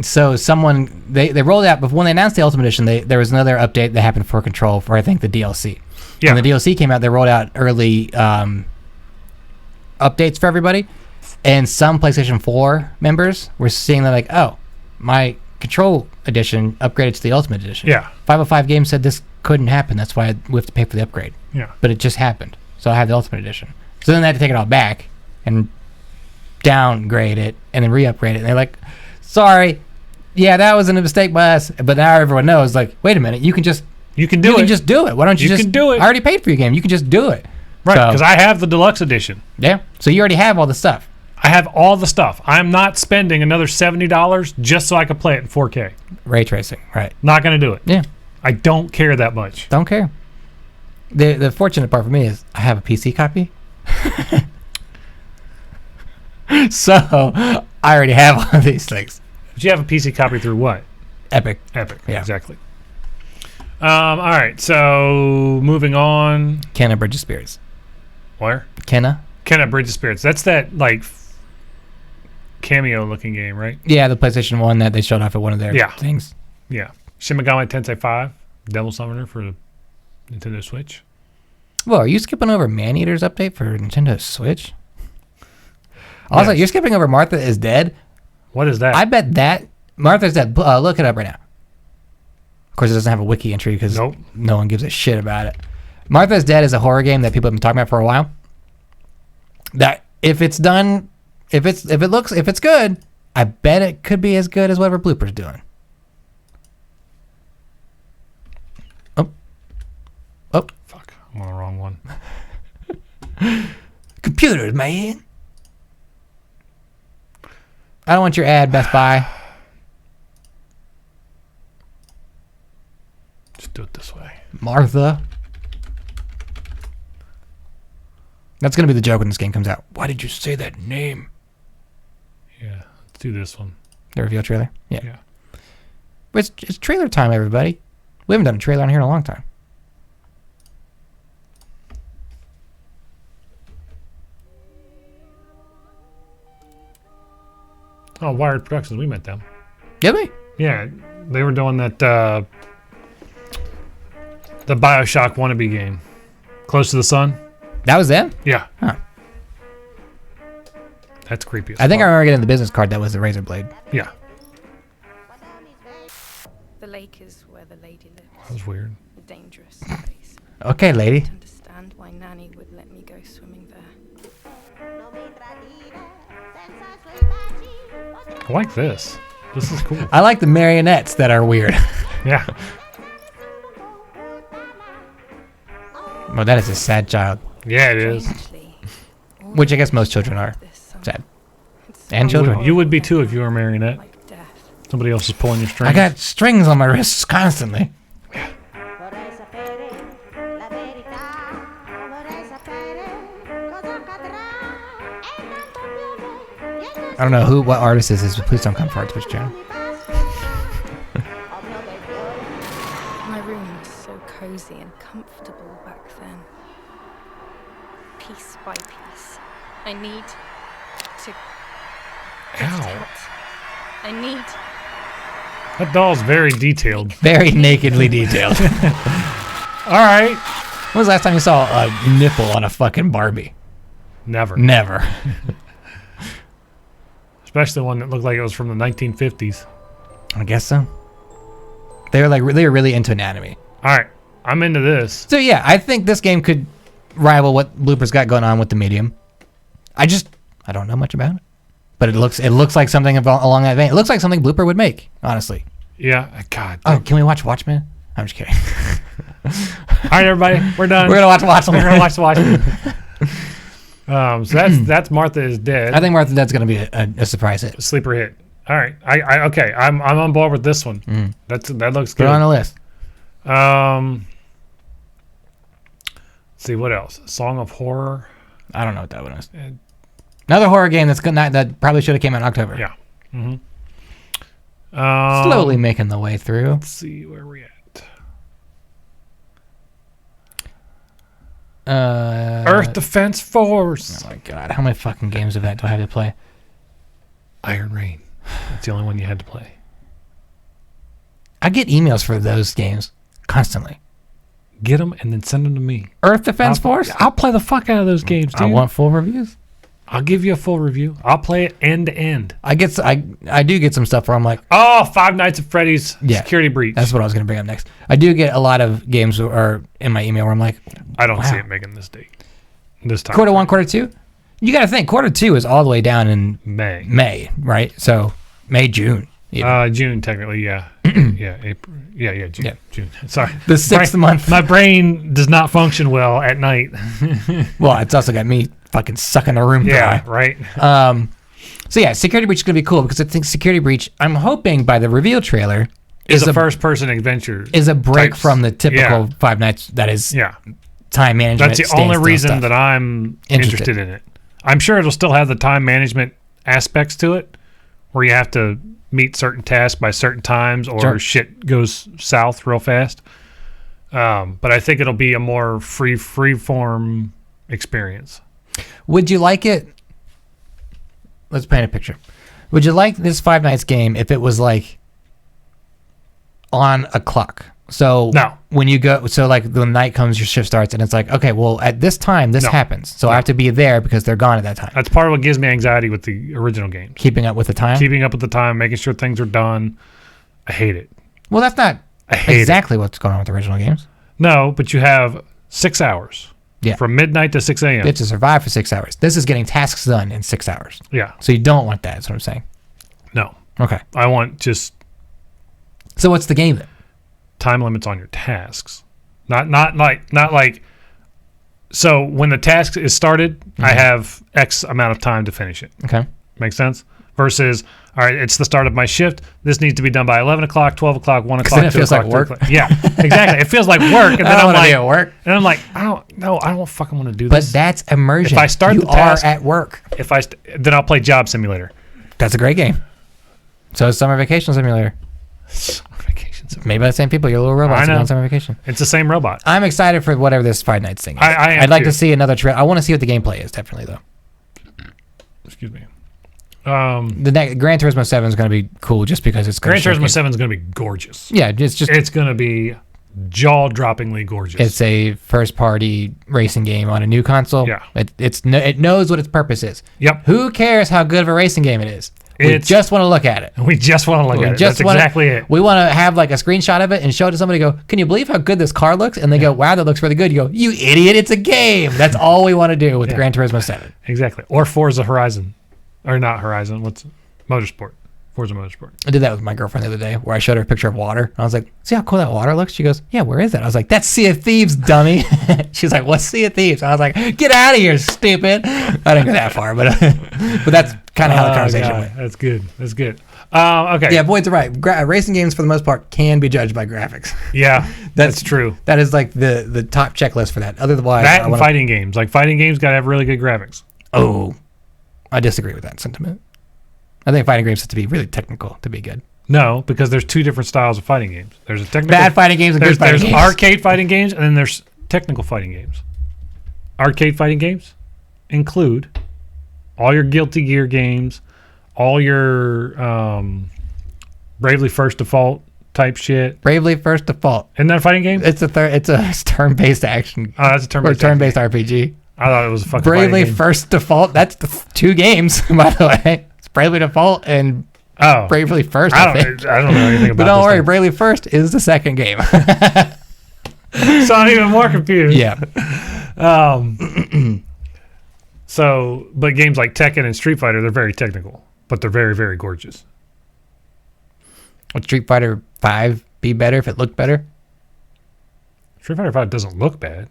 so someone they rolled out, but when they announced the Ultimate Edition, there was another update that happened for Control for I think the DLC. Yeah. When the DLC came out, they rolled out early updates for everybody, and some PlayStation 4 members were seeing that like, oh, my Control Edition upgraded to the Ultimate Edition. Yeah. 505 Games said this couldn't happen. That's why we have to pay for the upgrade. Yeah. But it just happened. So I have the Ultimate Edition. So then they had to take it all back and downgrade it and then re-upgrade it. And they're like, sorry, yeah, that was a mistake by us. But now everyone knows, like, wait a minute, you can just You can do you it. can just do it. Why don't you, You just can do it. I already paid for your game. You can just do it. Right, So- because I have the deluxe edition. Yeah. So you already have all the stuff. I have all the stuff. I'm not spending another $70 just so I can play it in 4K. Ray tracing, right? Not going to do it. Yeah. I don't care that much. Don't care. The fortunate part for me is I have a PC copy. So I already have all of these things. But you have a PC copy through what? Epic. Epic. Yeah. Exactly. All right. So moving on. Kenna Bridge of Spirits. Where? Kenna? Kenna Bridge of Spirits. That's that like cameo looking game, right? Yeah, the PlayStation 1 that they showed off at one of their Yeah. things. Yeah. Shin Megami Tensei 5, Devil Summoner for the Nintendo Switch. Whoa, are you skipping over Maneater's update for Nintendo Switch? Also, Yes. you're skipping over Martha is Dead. What is that? I bet that Martha's Dead. Look it up right now. Of course, it doesn't have a wiki entry because Nope. no one gives a shit about it. Martha's Dead is a horror game that people have been talking about for a while. That if it's done, if it's good, I bet it could be as good as whatever Blooper's doing. Oh, Fuck. I'm on the wrong one. computers, man. I don't want your ad, Best Buy. Just do it this way. Martha. That's going to be the joke when this game comes out. Why did you say that name? Yeah. Let's do this one. The reveal trailer. Yeah. Yeah. But it's trailer time, everybody. We haven't done a trailer on here in a long time. Oh, Wired Productions. We met them. Did we? Yeah, they were doing that. The Bioshock wannabe game, Close to the Sun. That was them? Yeah. Huh. That's creepy. As I think I fuck. remember getting the business card that was the razor blade. Yeah, The lake is where the lady lives. that was weird. A dangerous place. Okay, lady. To understand why Nanny would let me go swimming there. I like this. This is cool. I like the marionettes that are weird. Yeah. Well, that is a sad child. Yeah, it is. Strangely, all Which I guess most children are. this summer, Sad. it's And so children. You would be too if you were a marionette. like death. Somebody else is pulling your strings. I got strings on my wrists constantly. Vorrei sapere la verità, vorrei sapere cosa accadrà. E tanto piove, niente I don't know what artist this is, but please don't come for our Twitch channel. mi basta. Ho piove il fiore. My room was so cozy and comfortable back then. Piece by piece. I need to get it Ow. out. I need That doll's very detailed. Very nakedly detailed. All right. When was the last time you saw a nipple on a fucking Barbie? Never. Never. Especially one that looked like it was from the 1950s. I guess so. They were really into anatomy. All right. I'm into this. So yeah, I think this game could rival what Blooper's got going on with the medium. I don't know much about it, but it looks like something along that vein. It looks like something Blooper would make, honestly. Yeah. God. Oh, can we watch Watchmen? I'm just kidding. All right, everybody. We're done. We're gonna watch Watchmen. We're gonna watch the Watchmen. So that's Martha is dead. I think Martha Dead's gonna be a surprise hit. Sleeper hit. All right. I okay. I'm on board with this one. That looks Put good. it on the list. Let's see what else. Song of Horror. I don't know what that one is. Another horror game that probably should have came out in October. Yeah. Slowly making the way through. Let's see where we at. Earth Defense Force. Oh my god, how many fucking games of that do I have to play? Iron Rain. That's the only one you had to play. I get emails for those games constantly. Get them and then send them to me. Earth Defense Force? I'll play the fuck out of those games, dude. I want full reviews. I'll give you a full review. I'll play it end to end. I do get some stuff where I'm like, Oh, Five Nights at Freddy's Yeah. Security Breach. that's what I was gonna bring up next. I do get a lot of games or in my email where I'm like, I don't see wow. it making this date. This time. quarter one, quarter two. You got to think quarter two is all the way down in May. May, right? So May, June. even. June technically, yeah. Yeah, April. Yeah, June. Yeah. June. Sorry. The sixth month. My brain does not function well at night. Well, it's also got me fucking sucking a room Yeah, dry. right. So yeah, Security Breach is gonna be cool because I think Security Breach. I'm hoping by the reveal trailer Is a first-person adventure. is a break types. from the typical Yeah. Five Nights that is Yeah. time management. That's the only standstill reason stuff. that I'm Interested. interested in it. I'm sure it'll still have the time management aspects to it, where you have to meet certain tasks by certain times, or Sure. shit goes south real fast. But I think it'll be a more free form experience. Would you like it? Let's paint a picture. Would you like this Five Nights game if it was like on a clock? So No. when you go, so like the night comes, your shift starts, and it's like, okay, well at this time this No. happens, so I have to be there because they're gone at that time. That's part of what gives me anxiety with the original games. Keeping up with the time. Keeping up with the time, making sure things are done. I hate it. Well, that's not I hate exactly what's going on with the original games. it. No, but you have 6 hours. Yeah. From midnight to 6 a.m. You have to survive for 6 hours. This is getting tasks done in 6 hours. Yeah. So you don't want that. That's what I'm saying. No. Okay. I want just So what's the game then? time limits on your tasks. Not like so when the task is started, I have X amount of time to finish it. Okay. Makes sense? Versus, all right, it's the start of my shift. This needs to be done by 11 o'clock, 12 o'clock, 1 o'clock, then it 2 feels o'clock, like 3 work. o'clock. Yeah, exactly. It feels like work. And then I don't I'm want to like, be at work. and I'm like, I don't fucking want to do But this. that's immersion. If I start you the task- are at work. Then I'll play Job Simulator. That's a great game. So is Summer Vacation Simulator. Vacation Simulator. Made by the same people. Your little robots I know. on Summer Vacation. It's the same robot. I'm excited for whatever this Five Nights thing is. I am I'd like too. to see another trailer. I want to see what the gameplay is, definitely, though. Excuse me. The next Gran Turismo 7 is going to be cool just because it's Gran Turismo showcase- 7 is going to be gorgeous. Yeah, it's just It's going to be jaw-droppingly gorgeous. it's a first-party racing game on a new console. Yeah. It knows what its purpose is. Yep. Who cares how good of a racing game it is? We It's- just want to look at it. We just want to look We at it. just That's wanna- exactly it. We want to have like a screenshot of it and show it to somebody. Go, can you believe how good this car looks? And they go, wow, that looks really good. You go, you idiot! It's a game. That's all we want to do with Yeah. Gran Turismo 7. Exactly. Or Forza Horizon. Or not Horizon. What's Motorsport. Forza Motorsport. I did that with my girlfriend the other day, where I showed her a picture of water. I was like, see how cool that water looks? She goes, yeah, where is that? I was like, that's Sea of Thieves, dummy. She's like, what's Sea of Thieves? I was like, get out of here, stupid. I didn't go that far, but but that's kind of how the conversation God, went. That's good. That's good. Okay. Yeah, Boyd's right. Racing games, for the most part, can be judged by graphics. Yeah. That's true. That is like the top checklist for that. Otherwise, That I and wanna- fighting games. Like fighting games got to have really good graphics. Oh, I disagree with that sentiment. I think fighting games have to be really technical to be good. No, because there's two different styles of fighting games. There's a technical Bad fighting games and There's, good fighting there's games. arcade fighting games, and then there's technical fighting games. Arcade fighting games include all your Guilty Gear games, all your Bravely First Default type shit. Bravely First Default. Isn't that a fighting game? It's a turn-based action Oh, that's a or turn-based. turn-based RPG. I thought it was a fucking Bravely fighting game. First Default. That's the two games, by the way. It's Bravely Default and Oh, Bravely First. I think. I don't know anything about. But don't this worry, thing. Bravely First is the second game. So I'm even more confused. yeah. So, but games like Tekken and Street Fighter, they're very technical, but they're very, very gorgeous. Would Street Fighter 5 be better if it looked better? Street Fighter 5 doesn't look bad.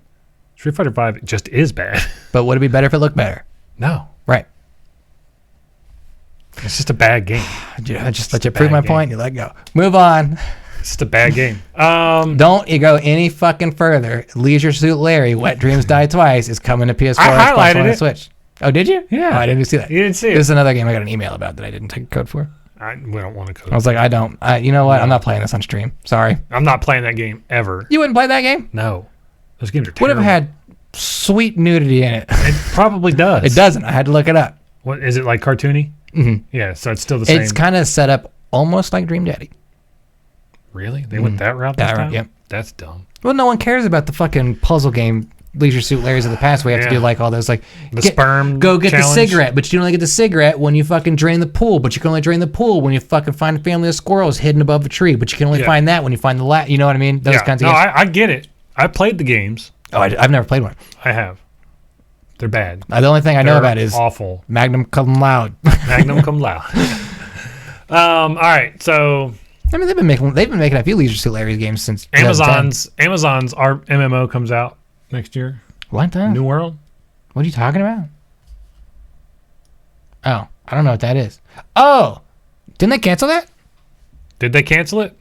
Street Fighter 5 just is bad. But would it be better if it looked better? No, Right. it's just a bad game. I just let you prove my bad point. You let go. Move on. It's just a bad game. Don't you go any fucking further. Leisure Suit Larry, Wet Dreams Die Twice is coming to PS4 I Xbox highlighted One, it. and Switch. Oh, did you? Yeah. Oh, I didn't see that. You didn't see This it. is another game I got an email about that I didn't take a code for. We don't want to code. I was like, you know what? I'm not playing this on stream. Sorry. I'm not playing that game ever. You wouldn't play that game? No, those games are Would terrible. have had sweet nudity in it. It probably does. It doesn't. I had to look it up. What is it like? Cartoony? Mhm. Yeah. So it's still the same. It's kind of set up almost like Dream Daddy. Really? They went that route. That this route, time? yep. That's dumb. Well, no one cares about the fucking puzzle game Leisure Suit Larry's of the past. We have to Yeah. do like all those like The sperm Go get challenge. the cigarette, but you can only get the cigarette when you fucking drain the pool. But you can only drain the pool when you fucking find a family of squirrels hidden above a tree. But you can only Yeah. find that when you find the You know what I mean? Those kinds of no, games. I get it. I played the games. I've never played one. I have. They're bad. The only thing I know They're about is awful. Magnum Cum Laude. Magnum cum laude. All right. So I mean, they've been making a few Leisure Suit Larry's games since 2010. Amazon's our MMO comes out next year. What the? New World. What are you talking about? Oh, I don't know what that is. Oh, didn't they cancel that? Did they cancel it?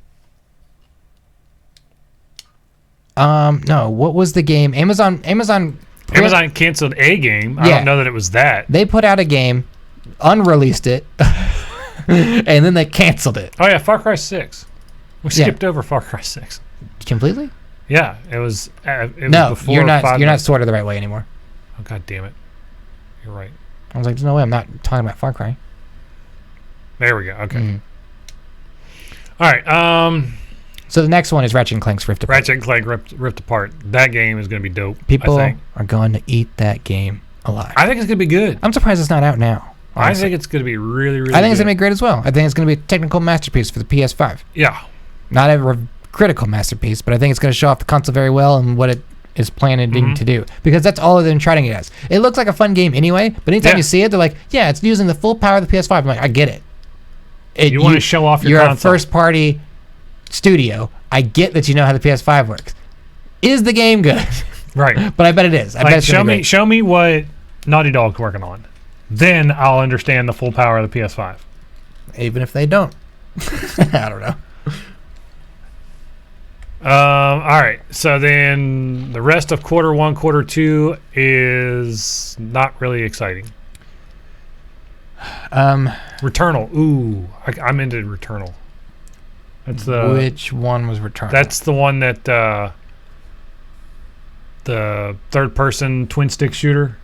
No. What was the game? Amazon. Amazon canceled a game. I Yeah. don't know that it was that. They put out a game, unreleased it, and then they canceled it Oh yeah, Far Cry 6. We Yeah. skipped over Far Cry 6. completely. Yeah, it was. It was No, before you're not. 5 You're not minutes. sorted the right way anymore. Oh god damn it! You're right. I was like, there's no way I'm not talking about Far Cry. There we go. Okay. Mhm. All right. So the next one is Ratchet and Clank's Rift Apart. Ratchet and Clank ripped apart. That game is going to be dope. People I think. are going to eat that game alive. I think it's going to be good. I'm surprised it's not out now. I honestly. think it's going to be really, really. I think it's good. gonna be great as well. I think it's gonna be a technical masterpiece for the PS5. Yeah. Not a critical masterpiece, but I think it's gonna show off the console very well and what it is planning Mm-hmm. to do. Because that's all they're trying it as. It looks like a fun game anyway, but anytime Yeah. you see it, they're like, yeah, it's using the full power of the PS5. I'm like, I get it. You wanna show off your You're console. a first party studio. I get that you know how the PS5 works. Is the game good? Right. But I bet it is. I bet Like it's gonna be great. show me what Naughty Dog's working on. Then I'll understand the full power of the PS5. Even if they don't. I don't know. All right. So then the rest of quarter one, quarter two is not really exciting. Returnal. Ooh, I'm into Returnal. That's the Which one was Returnal? That's the one that the third-person twin-stick shooter,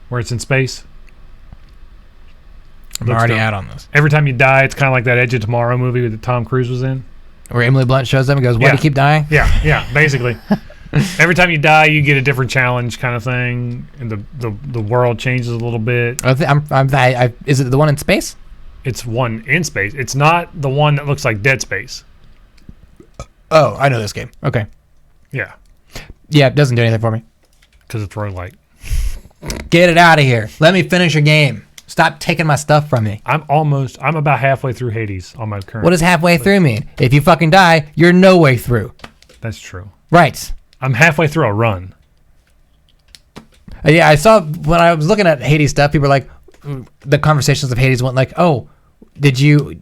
where it's in space. I'm looks already dope. out on this. Every time you die, it's kind of like that Edge of Tomorrow movie that Tom Cruise was in. Where Emily Blunt shows up and goes, "Why do Yeah. you keep dying?" Yeah, basically. Every time you die, you get a different challenge, kind of thing, and the world changes a little bit. Is it the one in space? It's one in space. It's not the one that looks like Dead Space. Oh, I know this game. Okay. Yeah, Yeah, it doesn't do anything for me. because it's roguelike. Get it out of here. Let me finish your game. Stop taking my stuff from me. I'm about halfway through Hades on my current. What does halfway through mean? If you fucking die, you're no way through. That's true. Right. I'm halfway through a run. Yeah, I saw when I was looking at Hades stuff, people were like, the conversations of Hades went like, "Oh, when did you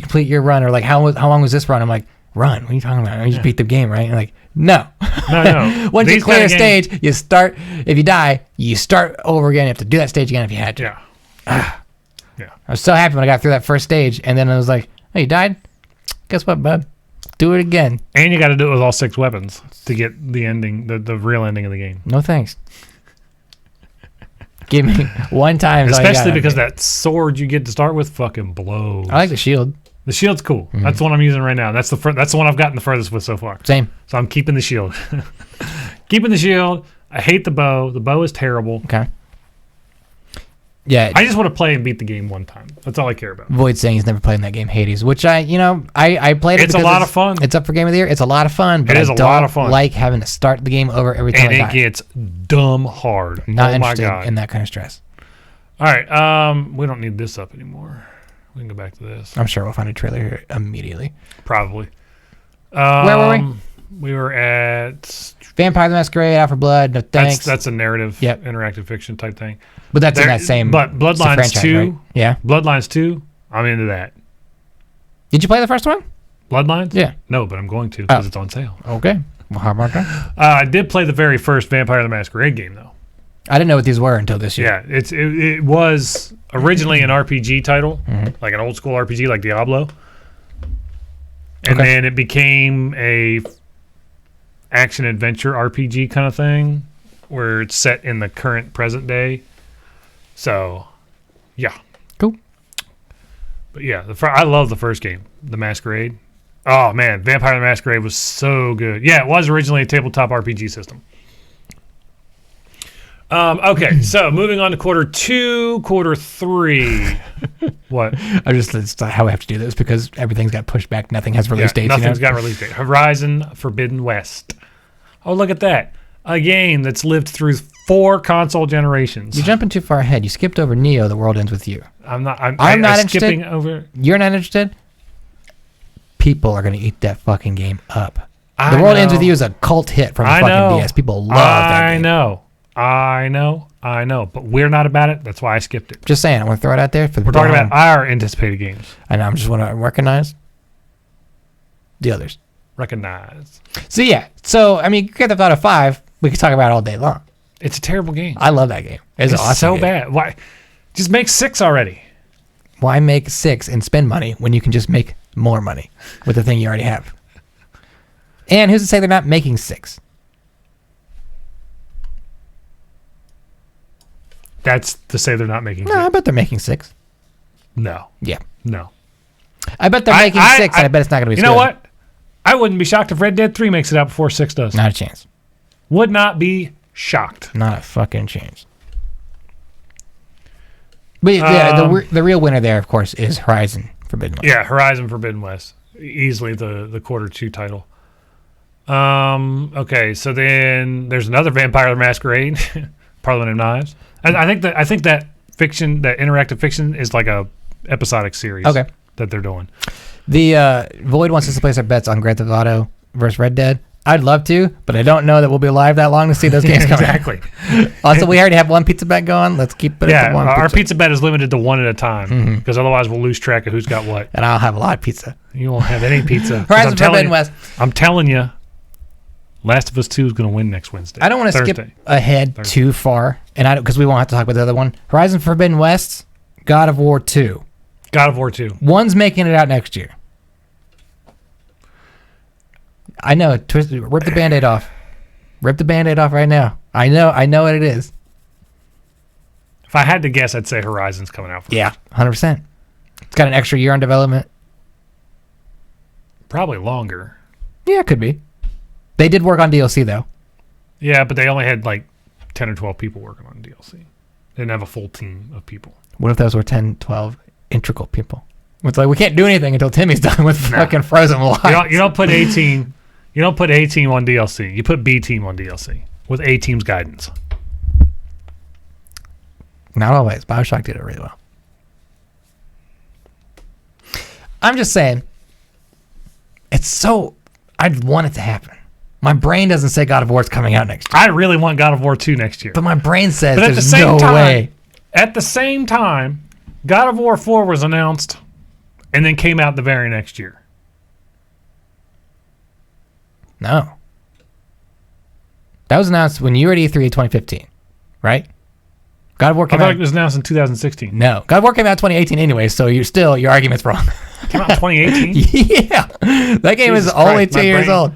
complete your run?" Or like, how long was this run? I'm like, "Run? What are you talking about? You just beat the game, right?" And like, no. No. Once you These clear a kinda games- stage, you start. If you die, you start over again. You have to do that stage again if you had to. Yeah. I was so happy when I got through that first stage, and then I was like, "Oh, you died? Guess what, bud? Do it again." And you got to do it with all 6 weapons to get the ending, the real ending of the game. No thanks. Give me one time. is all you Especially got. because that sword you get to start with fucking blows. I like the shield. The shield's cool. Mm-hmm. That's the one I'm using right now. That's the one I've gotten the furthest with so far. Same. So I'm keeping the shield. Keeping the shield. I hate the bow. The bow is terrible. Okay. Yeah. I just want to play and beat the game one time. That's all I care about. Void saying he's never played in that game, Hades, which I played it. It's a because lot of fun. It's up for Game of the Year. It's a lot of fun, but It is I a don't lot of fun. like having to start the game over every time And I it die. gets dumb hard. Not oh my interested god. in that kind of stress. All right. We don't need this up anymore. We can go back to this. I'm sure we'll find a trailer here immediately. Probably. Where were we? We were at. Vampire the Masquerade, Out for Blood, no thanks. That's a narrative, Yep. interactive fiction type thing. but that's in there- that same. but it's a Bloodlines franchise, 2 right? Yeah. Bloodlines 2, I'm into that. Did you play the first one? Bloodlines? Yeah. No, but I'm going to because Oh. it's on sale. Okay. Well, how about that? I did play the very first Vampire the Masquerade game, though. I didn't know what these were until this year. Yeah, it was originally an RPG title, like an old school RPG like Diablo. And Okay. then it became a action adventure RPG kind of thing where it's set in the current present day. So, yeah. Cool. But yeah, I love the first game, The Masquerade. Oh man, Vampire the Masquerade was so good. Yeah, it was originally a tabletop RPG system. Okay, so moving on to quarter 2, quarter 3. What? That's how we have to do this because everything's got pushed back. Nothing has release dates. Nothing's you know? got release date. Horizon Forbidden West. Oh, look at that. A game that's lived through 4 console generations. You're jumping too far ahead. You skipped over Neo. The World Ends with You. I'm not interested. skipping over. You're not interested? People are going to eat that fucking game up. I The World Ends know. with You is a cult hit from the I fucking know. DS. People love that game. I know. But we're not about it. That's why I skipped it. Just saying. I want to throw it out there for the We're talking about our anticipated games. I know. I'm just want to recognize the others. Recognize. So yeah. So I mean, Grand Theft Auto 5. We could talk about it all day long. It's a terrible game. I love that game. It's an awesome so game. bad. Why? Just make 6 already. Why make 6 and spend money when you can just make more money with the thing you already have? And who's to say they're not making 6? That's to say they're not making No, I 6. bet they're making 6. No. Yeah. No. I bet they're making 6, and I bet it's not going to be You as know good. what? I wouldn't be shocked if Red Dead 3 makes it out before 6 does. Not a chance. Would not be shocked. Not a fucking chance. But yeah, the real winner there, of course, is Horizon Forbidden West. Yeah, Horizon Forbidden West. Easily the quarter 2 title. Okay, so then there's another Vampire the Masquerade, Parliament of Knives. I think that fiction, that interactive fiction, is like a episodic series. Okay. That they're doing. The Void wants us to place our bets on Grand Theft Auto versus Red Dead. I'd love to, but I don't know that we'll be alive that long to see those games come out. Exactly. Also, we already have one pizza bet going. Let's keep it at Yeah, the one our pizza. pizza bet is limited to 1 at a time because otherwise we'll lose track of who's got what. And I'll have a lot of pizza. You won't have any pizza. 'Cause Horizon Forbidden West. I'm telling you, Last of Us 2 is going to win next Wednesday. I don't want to skip ahead too far, and because we won't have to talk about the other one. Horizon Forbidden West, God of War 2. God of War 2. One's making it out next year. I know. Rip the Band-Aid off. Rip the Band-Aid off right now. I know what it is. If I had to guess, I'd say Horizon's coming out. Yeah, 100%. It's got an extra year on development. Probably longer. Yeah, it could be. They did work on DLC, though. Yeah, but they only had like 10 or 12 people working on DLC. They didn't have a full team of people. What if those were 10, 12 integral people? It's like, we can't do anything until Timmy's done with fucking Frozen Wilds. You don't put A team. You don't put A team on DLC. You put B team on DLC with A team's guidance. Not always. BioShock did it really well. I'm just saying, it's so... I'd want it to happen. My brain doesn't say God of War's coming out next year. I really want God of War 2 next year. But my brain says But at the there's same no time, way. At the same time, God of War 4 was announced and then came out the very next year. No. That was announced when you were at E3 2015, right? God of War I came thought out... it was announced in 2016. No. God of War came out 2018 anyway, so your argument's wrong. Came out in 2018? Yeah. That game Jesus is only Christ, 2 my years brain- old.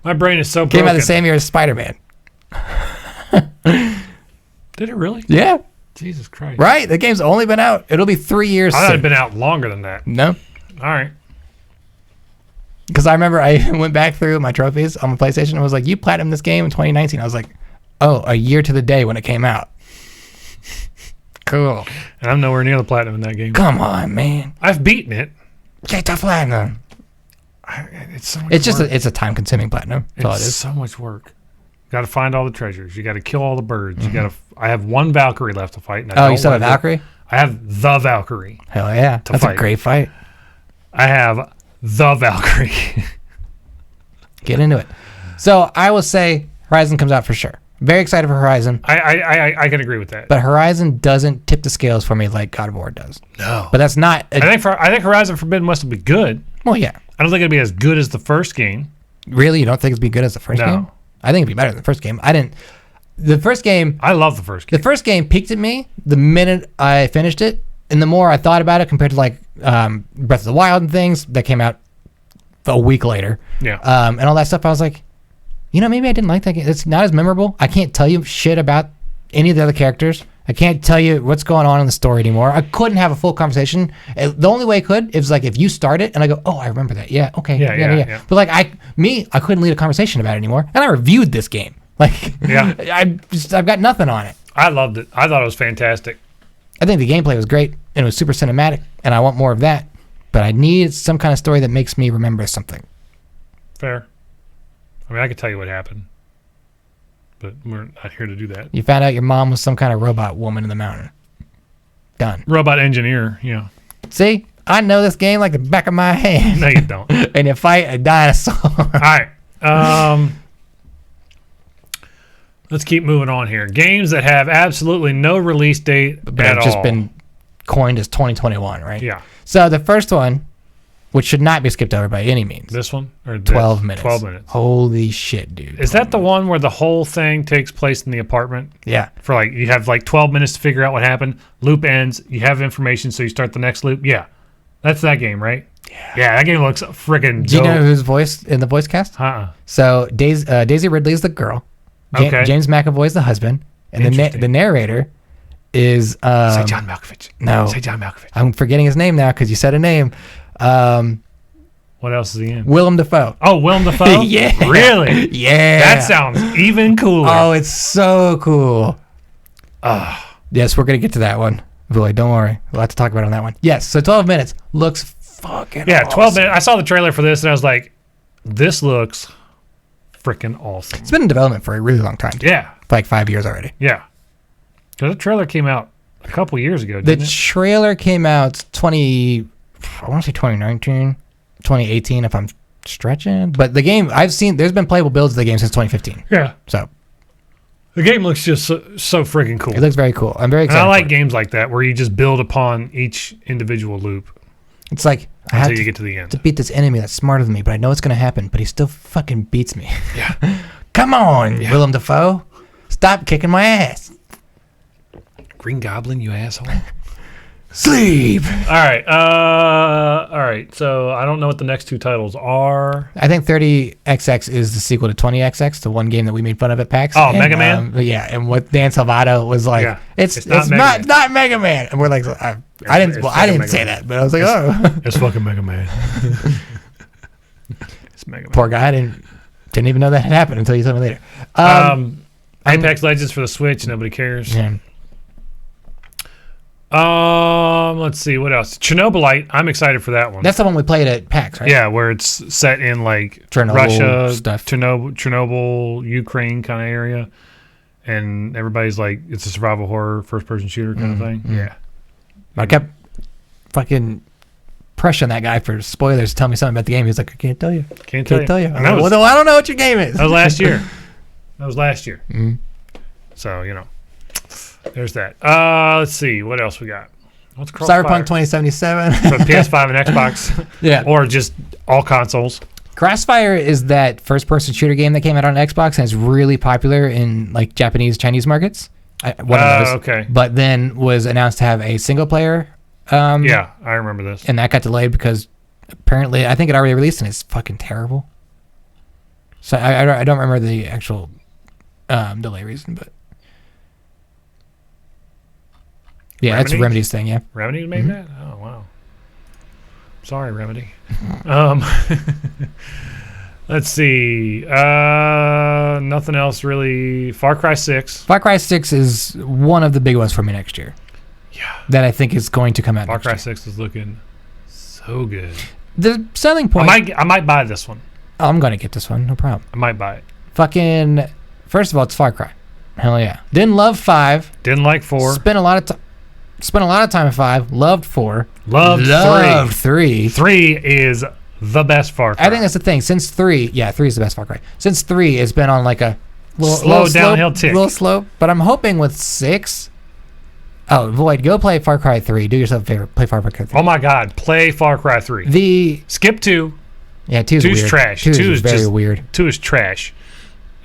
My brain is so Came broken. out the same year as Spider-Man. Did it really? Yeah. Jesus Christ. Right? The game's only been out. It'll be 3 years I thought it soon. had been out longer than that. No. All right. Because I remember I went back through my trophies on my PlayStation and was like, you platinumed this game in 2019. I was like, oh, a year to the day when it came out. Cool. And I'm nowhere near the platinum in that game. Come on, man. I've beaten it. Get the platinum. It's so much It's just work. it's a time-consuming platinum. That's all it It's is. so much work. Got to find all the treasures. You got to kill all the birds. You got to. I have one Valkyrie left to fight. And I Oh, don't you said a wanna do- Valkyrie? I have the Valkyrie. Hell yeah. That's fight. a great fight. I have the Valkyrie. Get into it. So I will say Horizon comes out for sure. Very excited for Horizon. I can agree with that. But Horizon doesn't tip the scales for me like God of War does. No. But that's not... I think Horizon Forbidden West will be good. well, yeah. I don't think it'll be as good as the first game. Really? You don't think it's be good as the first No. game? I think it'd be better than the first game. The first game... I love the first game. The first game peaked at me the minute I finished it. And the more I thought about it compared to like Breath of the Wild and things that came out a week later. Yeah. And all that stuff, I was like, you know, maybe I didn't like that game. It's not as memorable. I can't tell you shit about any of the other characters. I can't tell you what's going on in the story anymore. I couldn't have a full conversation. The only way I could is like if you start it and I go, oh, I remember that. Yeah, okay. Yeah. But like I couldn't lead a conversation about it anymore. And I reviewed this game. Like, Yeah. I've got nothing on it. I loved it. I thought it was fantastic. I think the gameplay was great and it was super cinematic, and I want more of that. But I need some kind of story that makes me remember something. Fair. I mean, I could tell you what happened, but we're not here to do that. You found out your mom was some kind of robot woman in the mountain. Done. Robot engineer, yeah. See, I know this game like the back of my hand. No, you don't. And you fight a dinosaur. All right. Let's keep moving on here. Games that have absolutely no release date But at it's just all. been coined as 2021, right? Yeah. So the first one, which should not be skipped over by any means, This one? Or 12 minutes. 12 minutes. Holy shit, dude. Is that the one where the whole thing takes place in the apartment? Yeah. For like, you have like 12 minutes to figure out what happened. Loop ends. You have information, so you start the next loop. Yeah. That's that game, right? Yeah, that game looks freaking Do you know dope. who's voiced in the voice cast? Uh-uh. So Daisy Ridley is the girl. Okay. James McAvoy is the husband. And Interesting. the narrator is... Say John Malkovich. no. Say John Malkovich. I'm forgetting his name now because you said a name. What else is he in? Willem Dafoe. Oh, Willem Dafoe? Yeah. Really? Yeah. That sounds even cooler. Oh, it's so cool. Yes, we're going to get to that one. Boy, don't worry. We'll have to talk about it on that one. Yes, so 12 minutes looks fucking Yeah, 12 awesome. minutes. I saw the trailer for this and I was like, this looks freaking awesome. It's been in development for a really long time. Yeah, For like 5 years already. yeah. Because the trailer came out a couple years ago, The didn't it? trailer came out I want to say 2019, 2018 if I'm stretching. But the game, there's been playable builds of the game since 2015. Yeah. So The game looks just so freaking cool. it looks very cool. I'm very And excited. I like for it. games like that where you just build upon each individual loop It's like, I have until you to, get to the end. to beat this enemy that's smarter than me, but I know it's going to happen, but he still fucking beats me. Yeah. Come on, Willem Dafoe. Stop kicking my ass. Green Goblin, you asshole. Sleep. All right. All right. So I don't know what the next two titles are. I think 30XX is the sequel to 20XX, the one game that we made fun of at PAX. Oh, Mega Man? Yeah, and what Dan Salvato was like, Yeah. it's It's not not Mega Man. Mega Man, and we're like, I It's didn't fucking say Mega Man. that, but I was like, oh, It's fucking Mega Man. It's Mega Man. poor guy, I didn't even know that had happened until you told me later. Apex Legends for the Switch. Nobody cares. Yeah. Let's see what else. Chernobylite. I'm excited for that one. That's the one we played at PAX, right? Yeah, where it's set in like Chernobyl Russia, stuff. Chernobyl, Ukraine kind of area, and everybody's like, it's a survival horror, first-person shooter kind of thing. Yeah, I kept fucking pressuring that guy for spoilers to tell me something about the game. He was like, I can't tell you. can't tell you. I'm And that like, was, well, I don't know what your game is. that was last year. That was last year. Mhm. So there's that. Let's see what else we got. What's Cyberpunk Crossfire? 2077. For PS5 and Xbox, Yeah. or just all consoles. Crossfire is that first-person shooter game that came out on Xbox and is really popular in like Japanese, Chinese markets. One of those. Okay. But then was announced to have a single-player. Yeah, I remember this. And that got delayed because apparently I think it already released and it's fucking terrible. So I don't remember the actual delay reason, but yeah, that's Remedy? Remedy's thing. Yeah. Remedy made Mm-hmm. that? Oh, wow. Sorry, Remedy. Let's see. Nothing else really. Far Cry 6. Far Cry 6 is one of the big ones for me next year. Yeah. That I think is going to come out Far next Cry year. 6 is looking so good. The selling I point. might buy this one. I'm going to get this one. No problem. I might buy it. Fucking. First of all, it's Far Cry. Hell yeah. Didn't love 5. Didn't like 4. Spent a lot of time at 5. Loved 4. Loved 3. 3. 3 is the best Far Cry. I think that's the thing. Since 3, 3 is the best Far Cry. Since 3, it's been on like a Slow downhill tick. little slow. But I'm hoping with 6. Oh, Void, go play Far Cry 3. Do yourself a favor. Play Far Cry 3. Oh my God. Play Far Cry 3. The Skip 2. 2 is 2's weird. trash. 2 2 is is very just- weird. 2 is trash.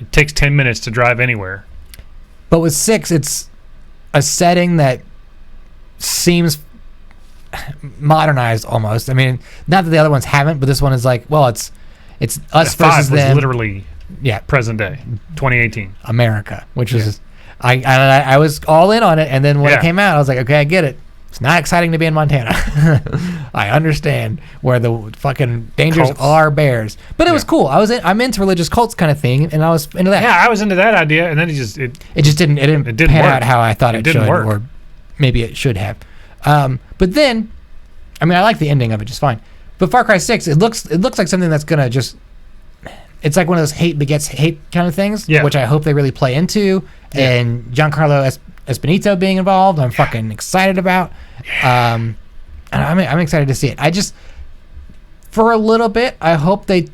It takes 10 minutes to drive anywhere. But with 6, it's a setting that seems modernized almost. I mean, not that the other ones haven't, but this one is like, well, it's us 5 versus was them. literally Yeah, present day, 2018. America, which is I was all in on it, and then when Yeah. it came out, I was like, okay, I get it. It's not exciting to be in Montana. I understand where the fucking dangers Cults. are bears, but it was Yeah. cool. I'm into religious cults kind of thing, and I was into that. Yeah, I was into that idea, and then it just It just didn't didn't pan work. out how I thought It it, didn't should, work. or maybe it should have. But then, I mean, I like the ending of it just fine. But Far Cry 6, it looks like something that's gonna just. It's like one of those hate begets hate kind of things, Yeah. which I hope they really play into. Yeah. And Giancarlo Esposito being involved, I'm fucking excited about. And I'm excited to see it. I just, for a little bit, I hope they,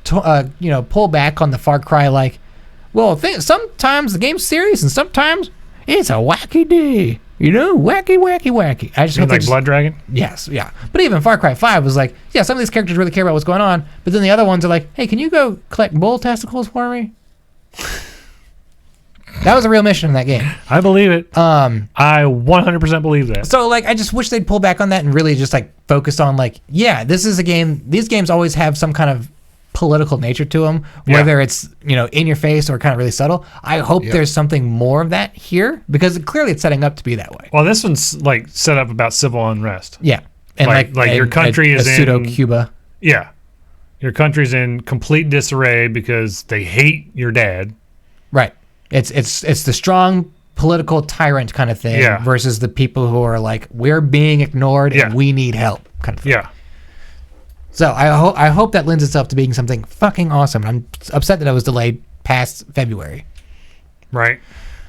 pull back on the Far Cry like, well, sometimes the game's serious and sometimes it's a wacky day. Wacky, wacky, wacky. I just you hope mean like they Blood Dragon. Yes, yeah. But even Far Cry 5 was like, yeah, some of these characters really care about what's going on, but then the other ones are like, hey, can you go collect bull testicles for me? That was a real mission in that game. I believe it. I 100% believe that. So, like, I just wish they'd pull back on that and really just, like, focus on, like, yeah, this is a game. These games always have some kind of political nature to them, whether it's, in your face or kind of really subtle. I hope there's something more of that here because clearly it's setting up to be that way. Well, this one's like set up about civil unrest. Yeah. And Like your country is a pseudo in- Cuba. Yeah. Your country's in complete disarray because they hate your dad. Right. It's the strong political tyrant kind of thing Yeah. versus the people who are like, we're being ignored Yeah. and we need help kind of thing. Yeah. So I hope that lends itself to being something fucking awesome. I'm upset that it was delayed past February. Right.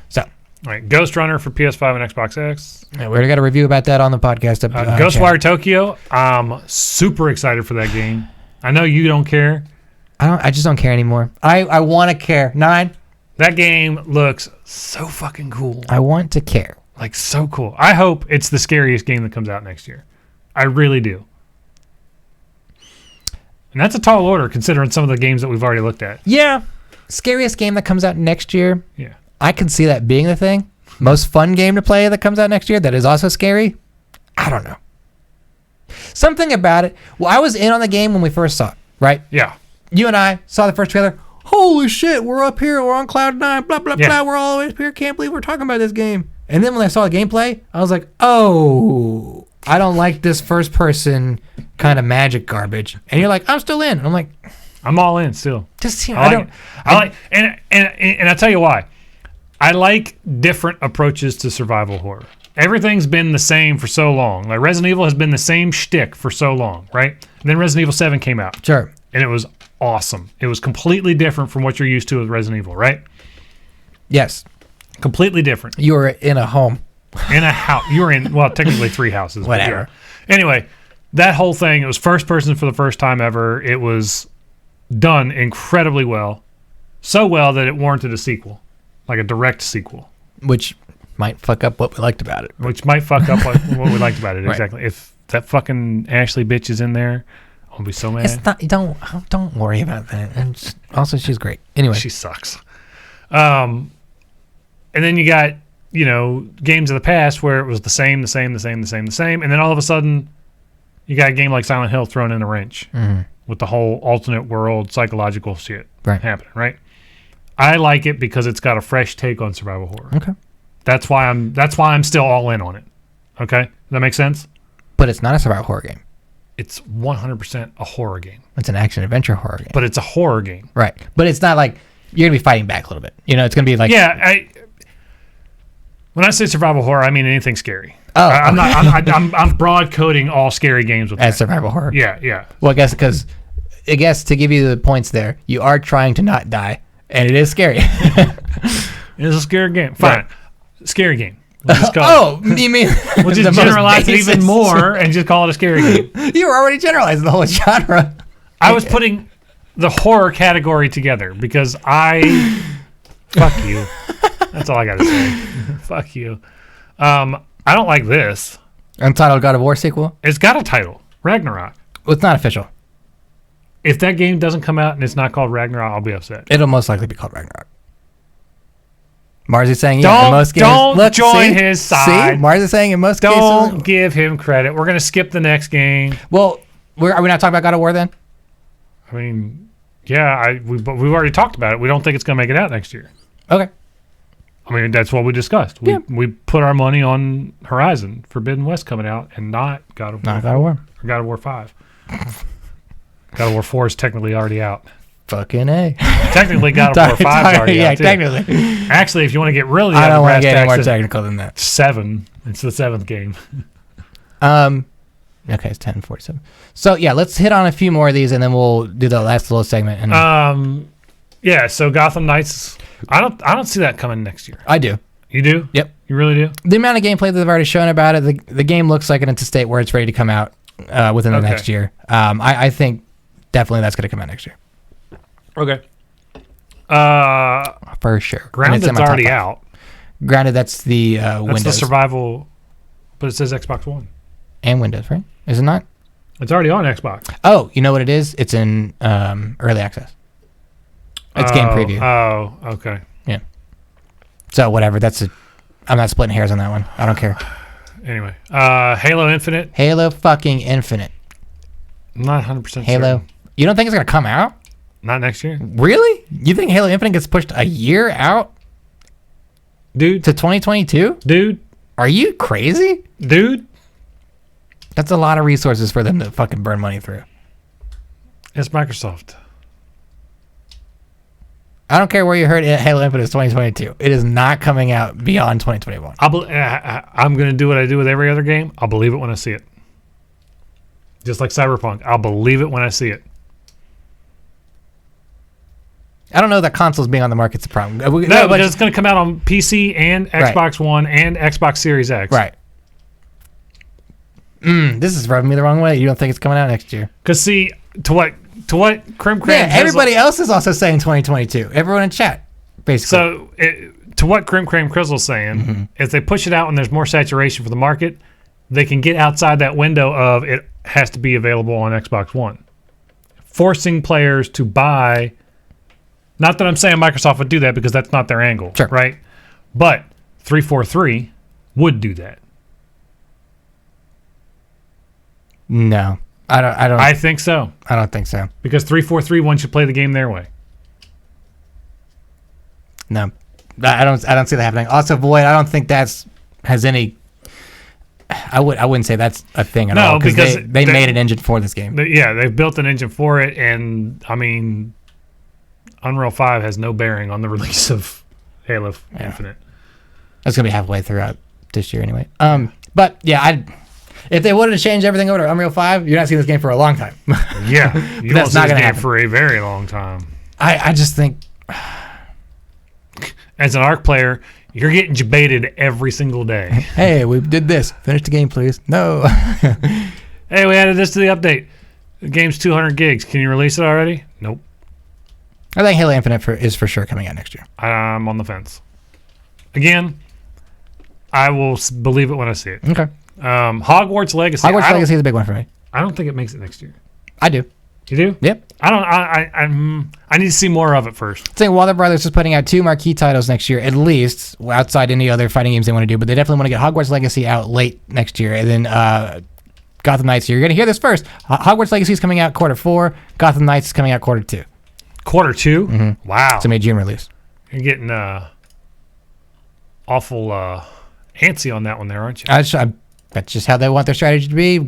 So All right. Ghost Runner for PS5 and Xbox X. we already got a review about that on the podcast. Ghostwire Tokyo. I'm super excited for that game. I know you don't care. I just don't care anymore. I want to care. 9. That game looks so fucking cool. I want to care. Like, so cool. I hope it's the scariest game that comes out next year. I really do. And that's a tall order considering some of the games that we've already looked at. Yeah. Scariest game that comes out next year. Yeah. I can see that being the thing. Most fun game to play that comes out next year that is also scary? I don't know. Something about it. Well, I was in on the game when we first saw it, right? Yeah. You and I saw the first trailer. Holy shit, we're up here. We're on cloud 9. Blah, blah, Yeah. blah. We're all the way up here. Can't believe we're talking about this game. And then when I saw the gameplay, I was like, oh, I don't like this first person kind of magic garbage. And you're like, I'm still in. I'm like, I'm all in still. just, I like, and I tell you why. I like different approaches to survival horror. Everything's been the same for so long. Like Resident Evil has been the same shtick for so long, right? And then Resident Evil 7 came out. Sure. And it was awesome. It was completely different from what you're used to with Resident Evil, right? Yes. Completely different. You were in a home. In a house. You were in, well, technically 3 houses. but Whatever. yeah. Anyway, that whole thing, it was first person for the first time ever. It was done incredibly well. So well that it warranted a sequel, like a direct sequel. Which might fuck up what we liked about it. Which might fuck up what we liked about it. Right. Exactly. If that fucking Ashley bitch is in there, I'll be so mad. It's not. Don't worry about that. And also, she's great. Anyway, She sucks. And then you got, games of the past where it was the same. And then all of a sudden, you got a game like Silent Hill thrown in a wrench with the whole alternate world psychological shit Right. happening, right? I like it because it's got a fresh take on survival horror. okay, That's why I'm still all in on it. Okay? Does that make sense? but it's not a survival horror game. It's 100% a horror game, It's an action adventure horror game. but it's a horror game. Right, but it's not like you're gonna be fighting back a little bit. It's gonna be like Yeah, when I say survival horror, I mean anything scary. Oh, I'm broad coding all scary games with as that. survival horror. Yeah. Well, I guess to give you the points there, you are trying to not die, and it is scary. It's a scary game. Fine. Scary game. We'll just call Oh, you mean we'll just the most generalize it even basis. more and just call it a scary game. You were already generalizing the whole genre. I was putting the horror category together because fuck you. That's all I got to say. Fuck you. I don't like this. Untitled God of War sequel. It's got a title, Ragnarok. Well, it's not official. If that game doesn't come out and it's not called Ragnarok, I'll be upset. It'll most likely be called Ragnarok. Mars is saying yeah. In Don't- most cases, don't look, join see? his side. See, Mars is saying in most Don't cases. give him credit. We're going to skip the next game. Well, are we not talking about God of War then? I mean, yeah, but we've already talked about it. We don't think it's going to make it out next year. Okay. I mean, that's what we discussed. We put our money on Horizon Forbidden West coming out and not God of War. Not God of War. Or God of War 5. God of War 4 is technically already out. Fucking A. Technically, God of War 5 is already yeah, out, too. technically. Actually, if you want to get really I out don't of want brass to get any more tacks, technical than that. 7. It's the 7th game. Okay, it's 10:47. So yeah, let's hit on a few more of these, and then we'll do the last little segment. And Yeah, so Gotham Knights, I don't see that coming next year. I do. You do? Yep. You really do? The amount of gameplay that they've already shown about it, the game looks like it's a state where it's ready to come out within the Okay. next year. I think definitely that's going to come out next year Okay. for sure. And it's Grounded's in my top already 5. out. Granted, that's the That's Windows the survival, but it says Xbox One. and Windows, right? Is it not? It's already on Xbox. Oh, you know what it is? It's in early access. It's game preview. Oh, okay. So whatever. I'm not splitting hairs on that one. I don't care. Anyway, Halo Infinite, Halo fucking Infinite. I'm not 100% Halo. certain. You don't think it's gonna come out? Not next year. Really? You think Halo Infinite gets pushed a year out Dude, to 2022? dude, Are you crazy? dude, That's a lot of resources for them to fucking burn money through. it's Microsoft. I don't care where you heard it, Halo Infinite is 2022. It is not coming out beyond 2021. I'm going to do what I do with every other game. I'll believe it when I see it. Just like Cyberpunk. I'll believe it when I see it. I don't know that consoles being on the market's a problem. No, because it's going to come out on PC and Xbox One and Xbox Series X. Right. This is rubbing me the wrong way. You don't think it's coming out next year? Because see, to what Crim Yeah, has- everybody else is also saying 2022. Everyone in chat, basically. So to what Crim Crizzle's saying, if they push it out and there's more saturation for the market, they can get outside that window of it has to be available on Xbox One, forcing players to buy. Not that I'm saying Microsoft would do that because that's not their angle, Sure. right? But 343 would do that. No, I don't. I think so. I don't think so. Because 343 wants you to play the game their way. No, I don't see that happening. Also, Void, I don't think has any. I wouldn't say that's a thing at No, all because they made an engine for this game. Yeah, they've built an engine for it, and I mean, Unreal 5 has no bearing on the release of Halo Infinite. That's gonna be halfway throughout this year anyway. But yeah, if they wanted to change everything over to Unreal 5, you're not seeing this game for a long time. Yeah, you that's won't not see this gonna game happen for a very long time. I just think As an ARC player, you're getting debated every single day. hey, we did this. Finish the game, please. No. Hey, we added this to the update. The game's 200 gigs. Can you release it already? Nope. I think Halo Infinite is for sure coming out next year. I'm on the fence. Again, I will believe it when I see it. Okay. Hogwarts Legacy. Hogwarts Legacy is a big one for me. I don't think it makes it next year. I do. You do? Yep. I need to see more of it first. I think Warner Brothers is putting out 2 marquee titles next year, at least, outside any other fighting games they want to do. But they definitely want to get Hogwarts Legacy out late next year, and then Gotham Knights. You're going to hear this first. Hogwarts Legacy is coming out Q4. Gotham Knights is coming out Q2. Q2? Mm-hmm. Wow. It's a May June release. You're getting awful antsy on that one there, aren't you? That's just how they want their strategy to be.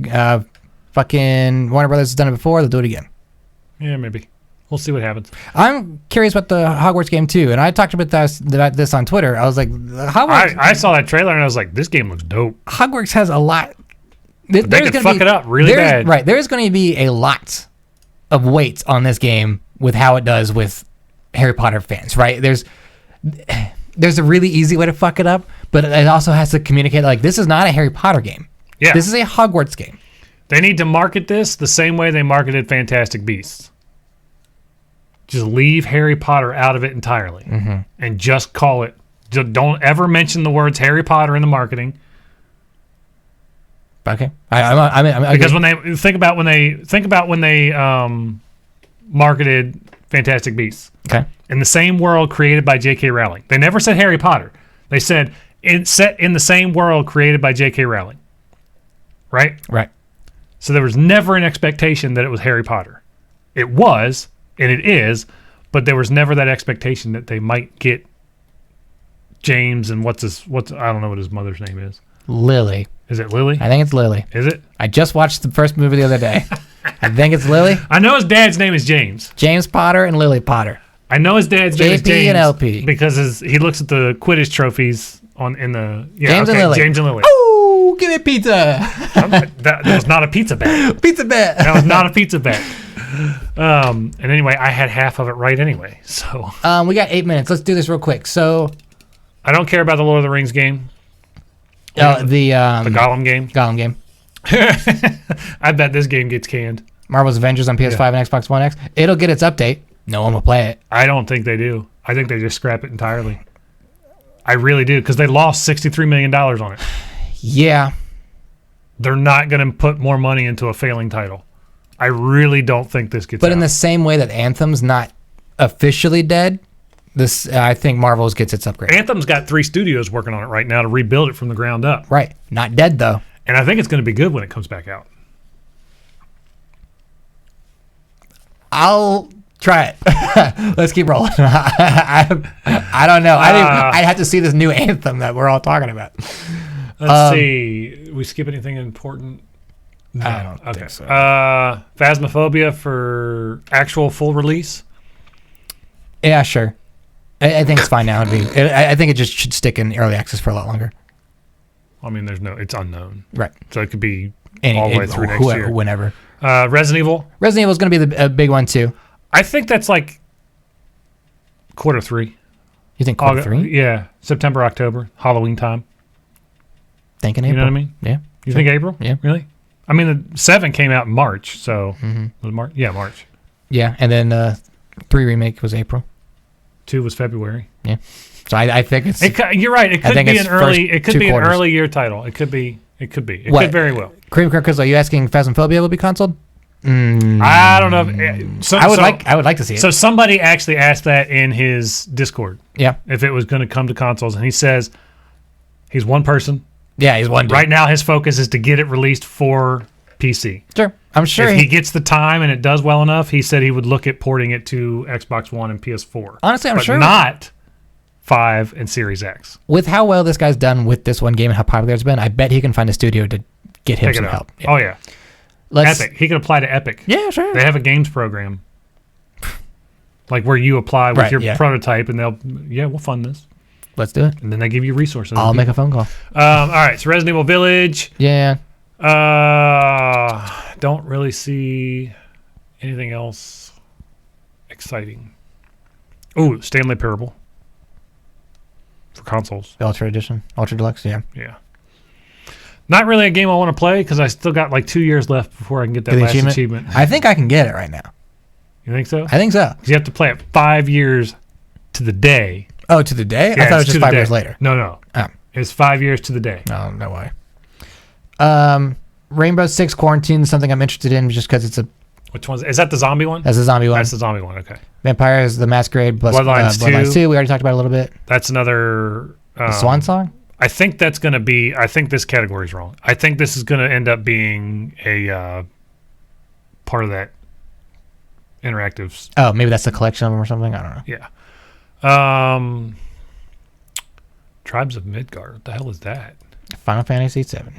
Fucking Warner Brothers has done it before. They'll do it again. Yeah, maybe. We'll see what happens. I'm curious about the Hogwarts game too, and I talked about this on Twitter. I was like, Hogwarts. I saw that trailer and I was like, this game looks dope. Hogwarts has a lot. They could fuck it up really bad. Right. There's going to be a lot of weight on this game with how it does with Harry Potter fans, right? There's a really easy way to fuck it up, but it also has to communicate like this is not a Harry Potter game. Yeah. This is a Hogwarts game. They need to market this the same way they marketed Fantastic Beasts. Just leave Harry Potter out of it entirely, and just call it. Don't ever mention the words Harry Potter in the marketing. Okay, I Because when they marketed Fantastic Beasts, okay, in the same world created by J.K. Rowling, they never said Harry Potter. They said it's set in the same world created by J.K. Rowling. Right? right. So there was never an expectation that it was Harry Potter. It was, and it is, but there was never that expectation that they might get James and what's I don't know what his mother's name is. Lily. Is it Lily? I think it's Lily. Is it? I just watched the first movie the other day. I think it's Lily. I know his dad's name is James. James Potter and Lily Potter. I know his dad's name is JP James and LP. because he looks at the Quidditch trophies in the James and Lily. James and Lily. Oh, give me a pizza. That was not a pizza bet. Pizza bet. That was not a pizza bet. And anyway, I had half of it right anyway. So We got 8 minutes. Let's do this real quick. So I don't care about the Lord of the Rings game, the Gollum game. Gollum game. I bet this game gets canned. Marvel's Avengers on PS5 and Xbox One X. It'll get its update. No one will play it. I don't think they do. I think they just scrap it entirely. I really do, because they lost $63 million on it. Yeah. They're not going to put more money into a failing title. I really don't think this gets But out. in the same way that Anthem's not officially dead, this I think Marvel's gets its upgrade. Anthem's got 3 studios working on it right now to rebuild it from the ground up. Right. Not dead, though. And I think it's going to be good when it comes back out. I'll try it. Let's keep rolling. I don't know. I'd have to see this new Anthem that we're all talking about. Let's see. We skip anything important? No. I don't think so. Phasmophobia for actual full release? Yeah, sure. I think it's fine now. I think it just should stick in early access for a lot longer. I mean, it's unknown. Right. So it could be all the way through next year. Whenever. Resident Evil? Resident Evil is going to be a big one, too. I think that's like Q3. You think Q3? Yeah. September, October, Halloween time. Thinking April. You know what I mean? Yeah. You think April? Yeah. Really? I mean, the 7 came out in March, so was it March? Yeah, March. Yeah, and then 3 remake was April. 2 was February. Yeah. So I think it's... You're right. It could be an early. It could be an quarters. early year title. It could be. It could What? very well. Cream Crackers, are you asking Phasmophobia will be consoled? I don't know. I would like to see it. So somebody actually asked that in his Discord. Yeah. If it was going to come to consoles, and he says He's one person. Yeah, he's one dude. Right now, his focus is to get it released for PC. Sure. I'm sure If he gets the time and it does well enough, he said he would look at porting it to Xbox One and PS4. Honestly, I'm but sure not 5 and Series X. with how well this guy's done with this one game and how popular it's been, I bet he can find a studio to get him Pick some it up. help. Yeah. Oh, yeah. Epic. He could apply to Epic. Yeah, sure. They have a games program. Like where you apply with Right, your yeah. prototype and we'll fund this. Let's do it. And then they give you resources. I'll make a phone call. All right, so Resident Evil Village. Yeah. Don't really see anything else exciting. Ooh, Stanley Parable for consoles. The Ultra Edition. Ultra Deluxe, yeah. Yeah. Not really a game I want to play because I still got like 2 years left before I can get that The last achievement. I think I can get it right now. You think so? I think so. 'Cause you have to play it 5 years to the day. Oh, to the day? Yeah, I thought it was it's just to the 5 day. years later. No. Oh. It's 5 years to the day. No, no way. Rainbow Six Quarantine is something I'm interested in just because it's Which one's is that? The zombie one? that's a zombie one. That's the zombie one. Okay. Vampires the Masquerade plus Bloodlines 2. Bloodlines 2. We already talked about it a little bit. That's another. The Swan Song? I think that's going to be. I think this category is wrong. I think this is going to end up being a part of that interactive. Oh, maybe that's the collection of them or something. I don't know. Yeah. Tribes of Midgard. What the hell is that? Final Fantasy 7.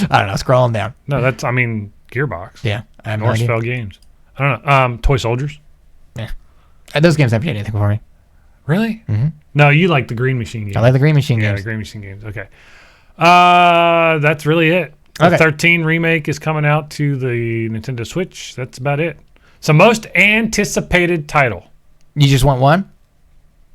I don't know. Scrolling down. No, that's. I mean, Gearbox. Yeah. I have no idea. Northfell Games. I don't know. Toy Soldiers. Those games haven't changed anything for me. Really? Mhm. No, you like the Green Machine games. I like the Green Machine Yeah, games. the Green Machine games. Okay. That's really it. The Okay. 13 remake is coming out to the Nintendo Switch. That's about it. So most anticipated title. You just want one?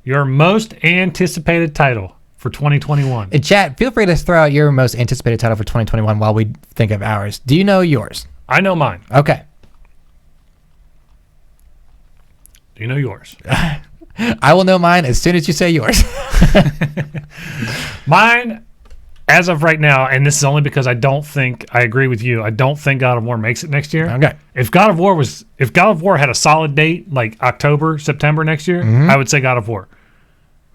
Your most anticipated title for 2021. In chat, feel free to throw out your most anticipated title for 2021 while we think of ours. Do you know yours? I know mine. Okay. Do you know yours? I will know mine as soon as you say yours. Mine, as of right now, and this is only because I agree with you. I don't think God of War makes it next year. Okay. If God of War had a solid date like October, September next year, I would say God of War.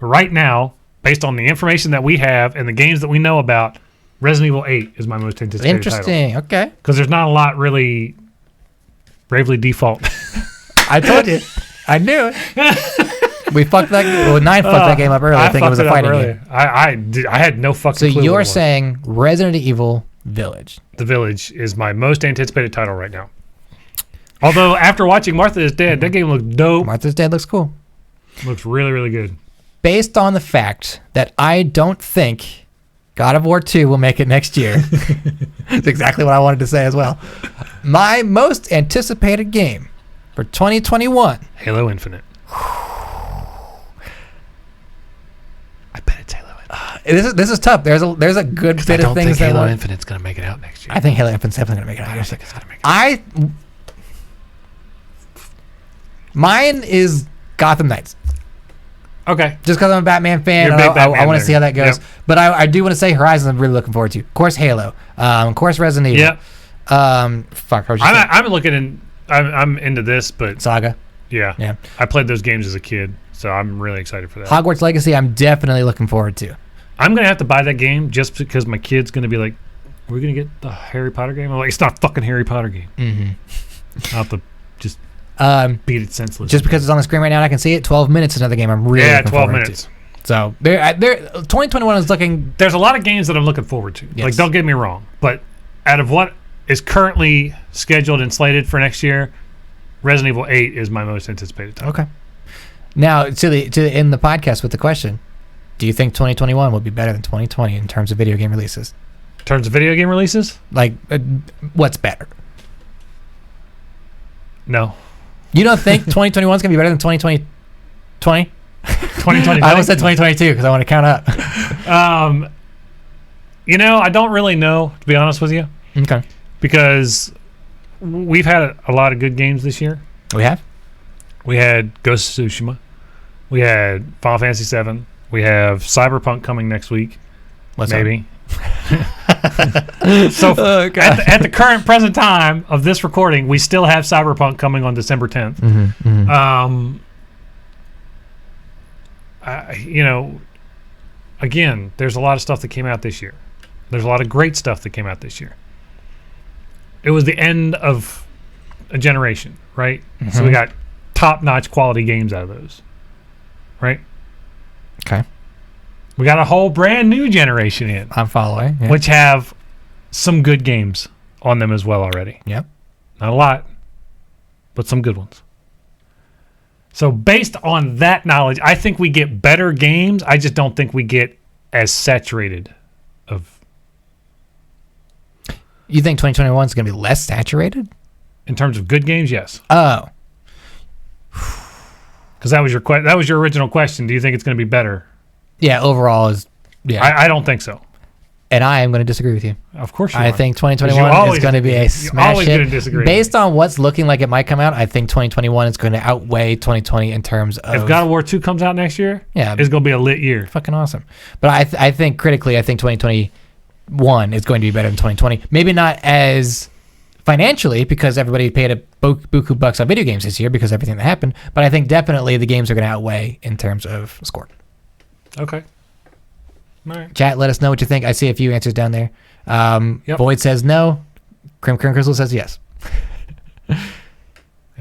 But right now, based on the information that we have and the games that we know about, Resident Evil 8 is my most anticipated Interesting. Okay. Because there's not a lot really Bravely Default. I told you. I knew it. We fucked that. Well, 9 fucked that game up early. I think it was a fucked fighting up game. early. I had no fucking So clue. what it you're was. saying Resident Evil Village. The Village is my most anticipated title right now. Although after watching Martha is Dead, that game looked dope. Martha's Dead looks cool. Looks really, really good. Based on the fact that I don't think God of War 2 will make it next year. That's exactly what I wanted to say as well. My most anticipated game for 2021. Halo Infinite. I bet it's Halo Infinite. This is tough. There's a good bit of things that want- Infinite's gonna make it out next year. I think Halo Infinite's definitely gonna make it out. it's gonna make it. Mine is Gotham Knights. Okay. Just because I'm a Batman fan, You're a big I Batman want to nerd. see how that goes. Yep. But I do want to say Horizon. I'm really looking forward to. Of course, Halo. Of course, Resident Evil. Yeah. Fuck. I was just saying I'm looking in. I'm into this, but Saga. yeah. Yeah. I played those games as a kid, so I'm really excited for that. Hogwarts Legacy. I'm definitely looking forward to. I'm gonna have to buy that game just because my kid's gonna be like, "We're gonna get the Harry Potter game." I'm like, "It's not a fucking Harry Potter game." Mm-hmm. I'll have to just beat it senseless. Just because it's on the screen right now and I can see it. 12 minutes. Another game. I'm really looking 12 forward minutes. to. So there. 2021 is looking. There's a lot of games that I'm looking forward to. Yes. Like, don't get me wrong, but out of what is currently scheduled and slated for next year, Resident Evil 8 is my most anticipated title. Okay. Now to end the podcast with the question: do you think 2021 will be better than 2020 in terms of video game releases? In terms of video game releases, Like, what's better? no. You don't think 2021 is gonna be better than 2020? 2020. I almost said 2022 because I want to count up. I don't really know, to be honest with you, Okay. because we've had a lot of good games this year. We have. We had Ghost of Tsushima. We had Final Fantasy VII. We have Cyberpunk coming next week. What's maybe. So Oh, God. at the current present time of this recording, we still have Cyberpunk coming on December 10th. again, there's a lot of stuff that came out this year. There's a lot of great stuff that came out this year. It was the end of a generation, right? So we got top-notch quality games out of those, right? Okay. We got a whole brand new generation in, I'm following. Yeah. which have some good games on them as well already. Yep. Not a lot, but some good ones. So based on that knowledge, I think we get better games. I just don't think we get as saturated of. You think 2021 is going to be less saturated? In terms of good games, yes. Oh. Because that was your that was your original question. Do you think it's going to be better? Yeah, overall is... Yeah. I don't think so. And I am going to disagree with you. Of course you I are. think 'Cause 2021 is going to be a you're smash always hit. gonna disagree with Based on what's looking like it might come out, I think 2021 is going to outweigh 2020 in terms of... If God of War 2 comes out next year, Yeah. it's going to be a lit year. fucking awesome. But I think critically, I think 2021 is going to be better than 2020. Maybe not as financially because everybody paid a buku bucks on video games this year because of everything that happened. But I think definitely the games are going to outweigh in terms of score. Okay. All right. Chat, let us know what you think. I see a few answers down there. Yep. Void says no. Crim Crystal says yes. And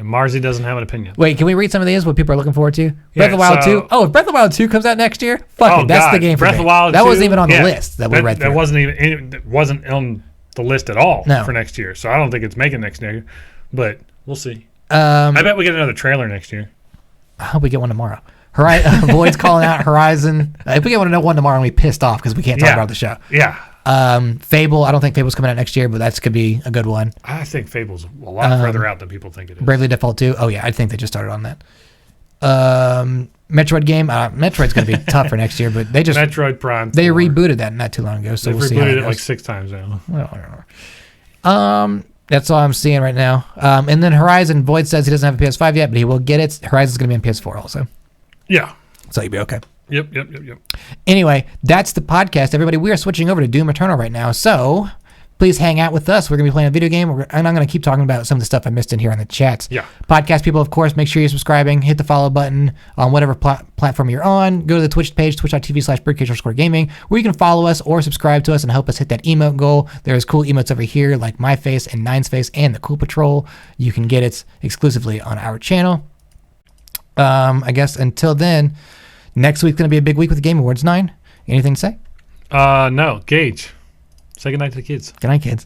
Marzi doesn't have an opinion. Wait, can we read some of these? What people are looking forward to? Yeah, Breath of the Wild so- 2. Oh, if Breath of the Wild 2 comes out next year, fuck Oh, it. That's God. the game for Breath me. of the Wild that 2, wasn't even on the yeah. list that we read through. That wasn't on the list at all No. for next year. So I don't think it's making next year. But we'll see. Um, I bet we get another trailer next year. I hope we get one tomorrow. Void's calling out Horizon. If we get one tomorrow, I'm gonna be pissed off because we can't talk Yeah. about the show. Yeah. Fable. I don't think Fable's coming out next year, but that could be a good one. I think Fable's a lot further out than people think it is. Bravely Default 2. Oh yeah, I think they just started on that. Metroid game. Metroid's gonna be tough for next year, but they just Metroid Prime. they 4. rebooted that not too long ago, so They've we'll see how rebooted that it like goes. 6 times now. Well, I don't know. That's all I'm seeing right now. And then Horizon. Void says he doesn't have a PS5 yet, but he will get it. Horizon's gonna be on PS4 also, Yeah. so you'll be okay. Yep. Anyway, that's the podcast, everybody. We are switching over to Doom Eternal right now, so please hang out with us. We're going to be playing a video game, and I'm going to keep talking about some of the stuff I missed in here on the chats. Yeah. Podcast people, of course, make sure you're subscribing. Hit the follow button on whatever platform you're on. Go to the Twitch page, twitch.tv/birdcage_gaming, where you can follow us or subscribe to us and help us hit that emote goal. There's cool emotes over here, like my face and Nine's face and the Cool Patrol. You can get it exclusively on our channel. I guess until then, next week's going to be a big week with the Game Awards. 9, anything to say? No. Gage. Say goodnight to the kids. Good night, kids.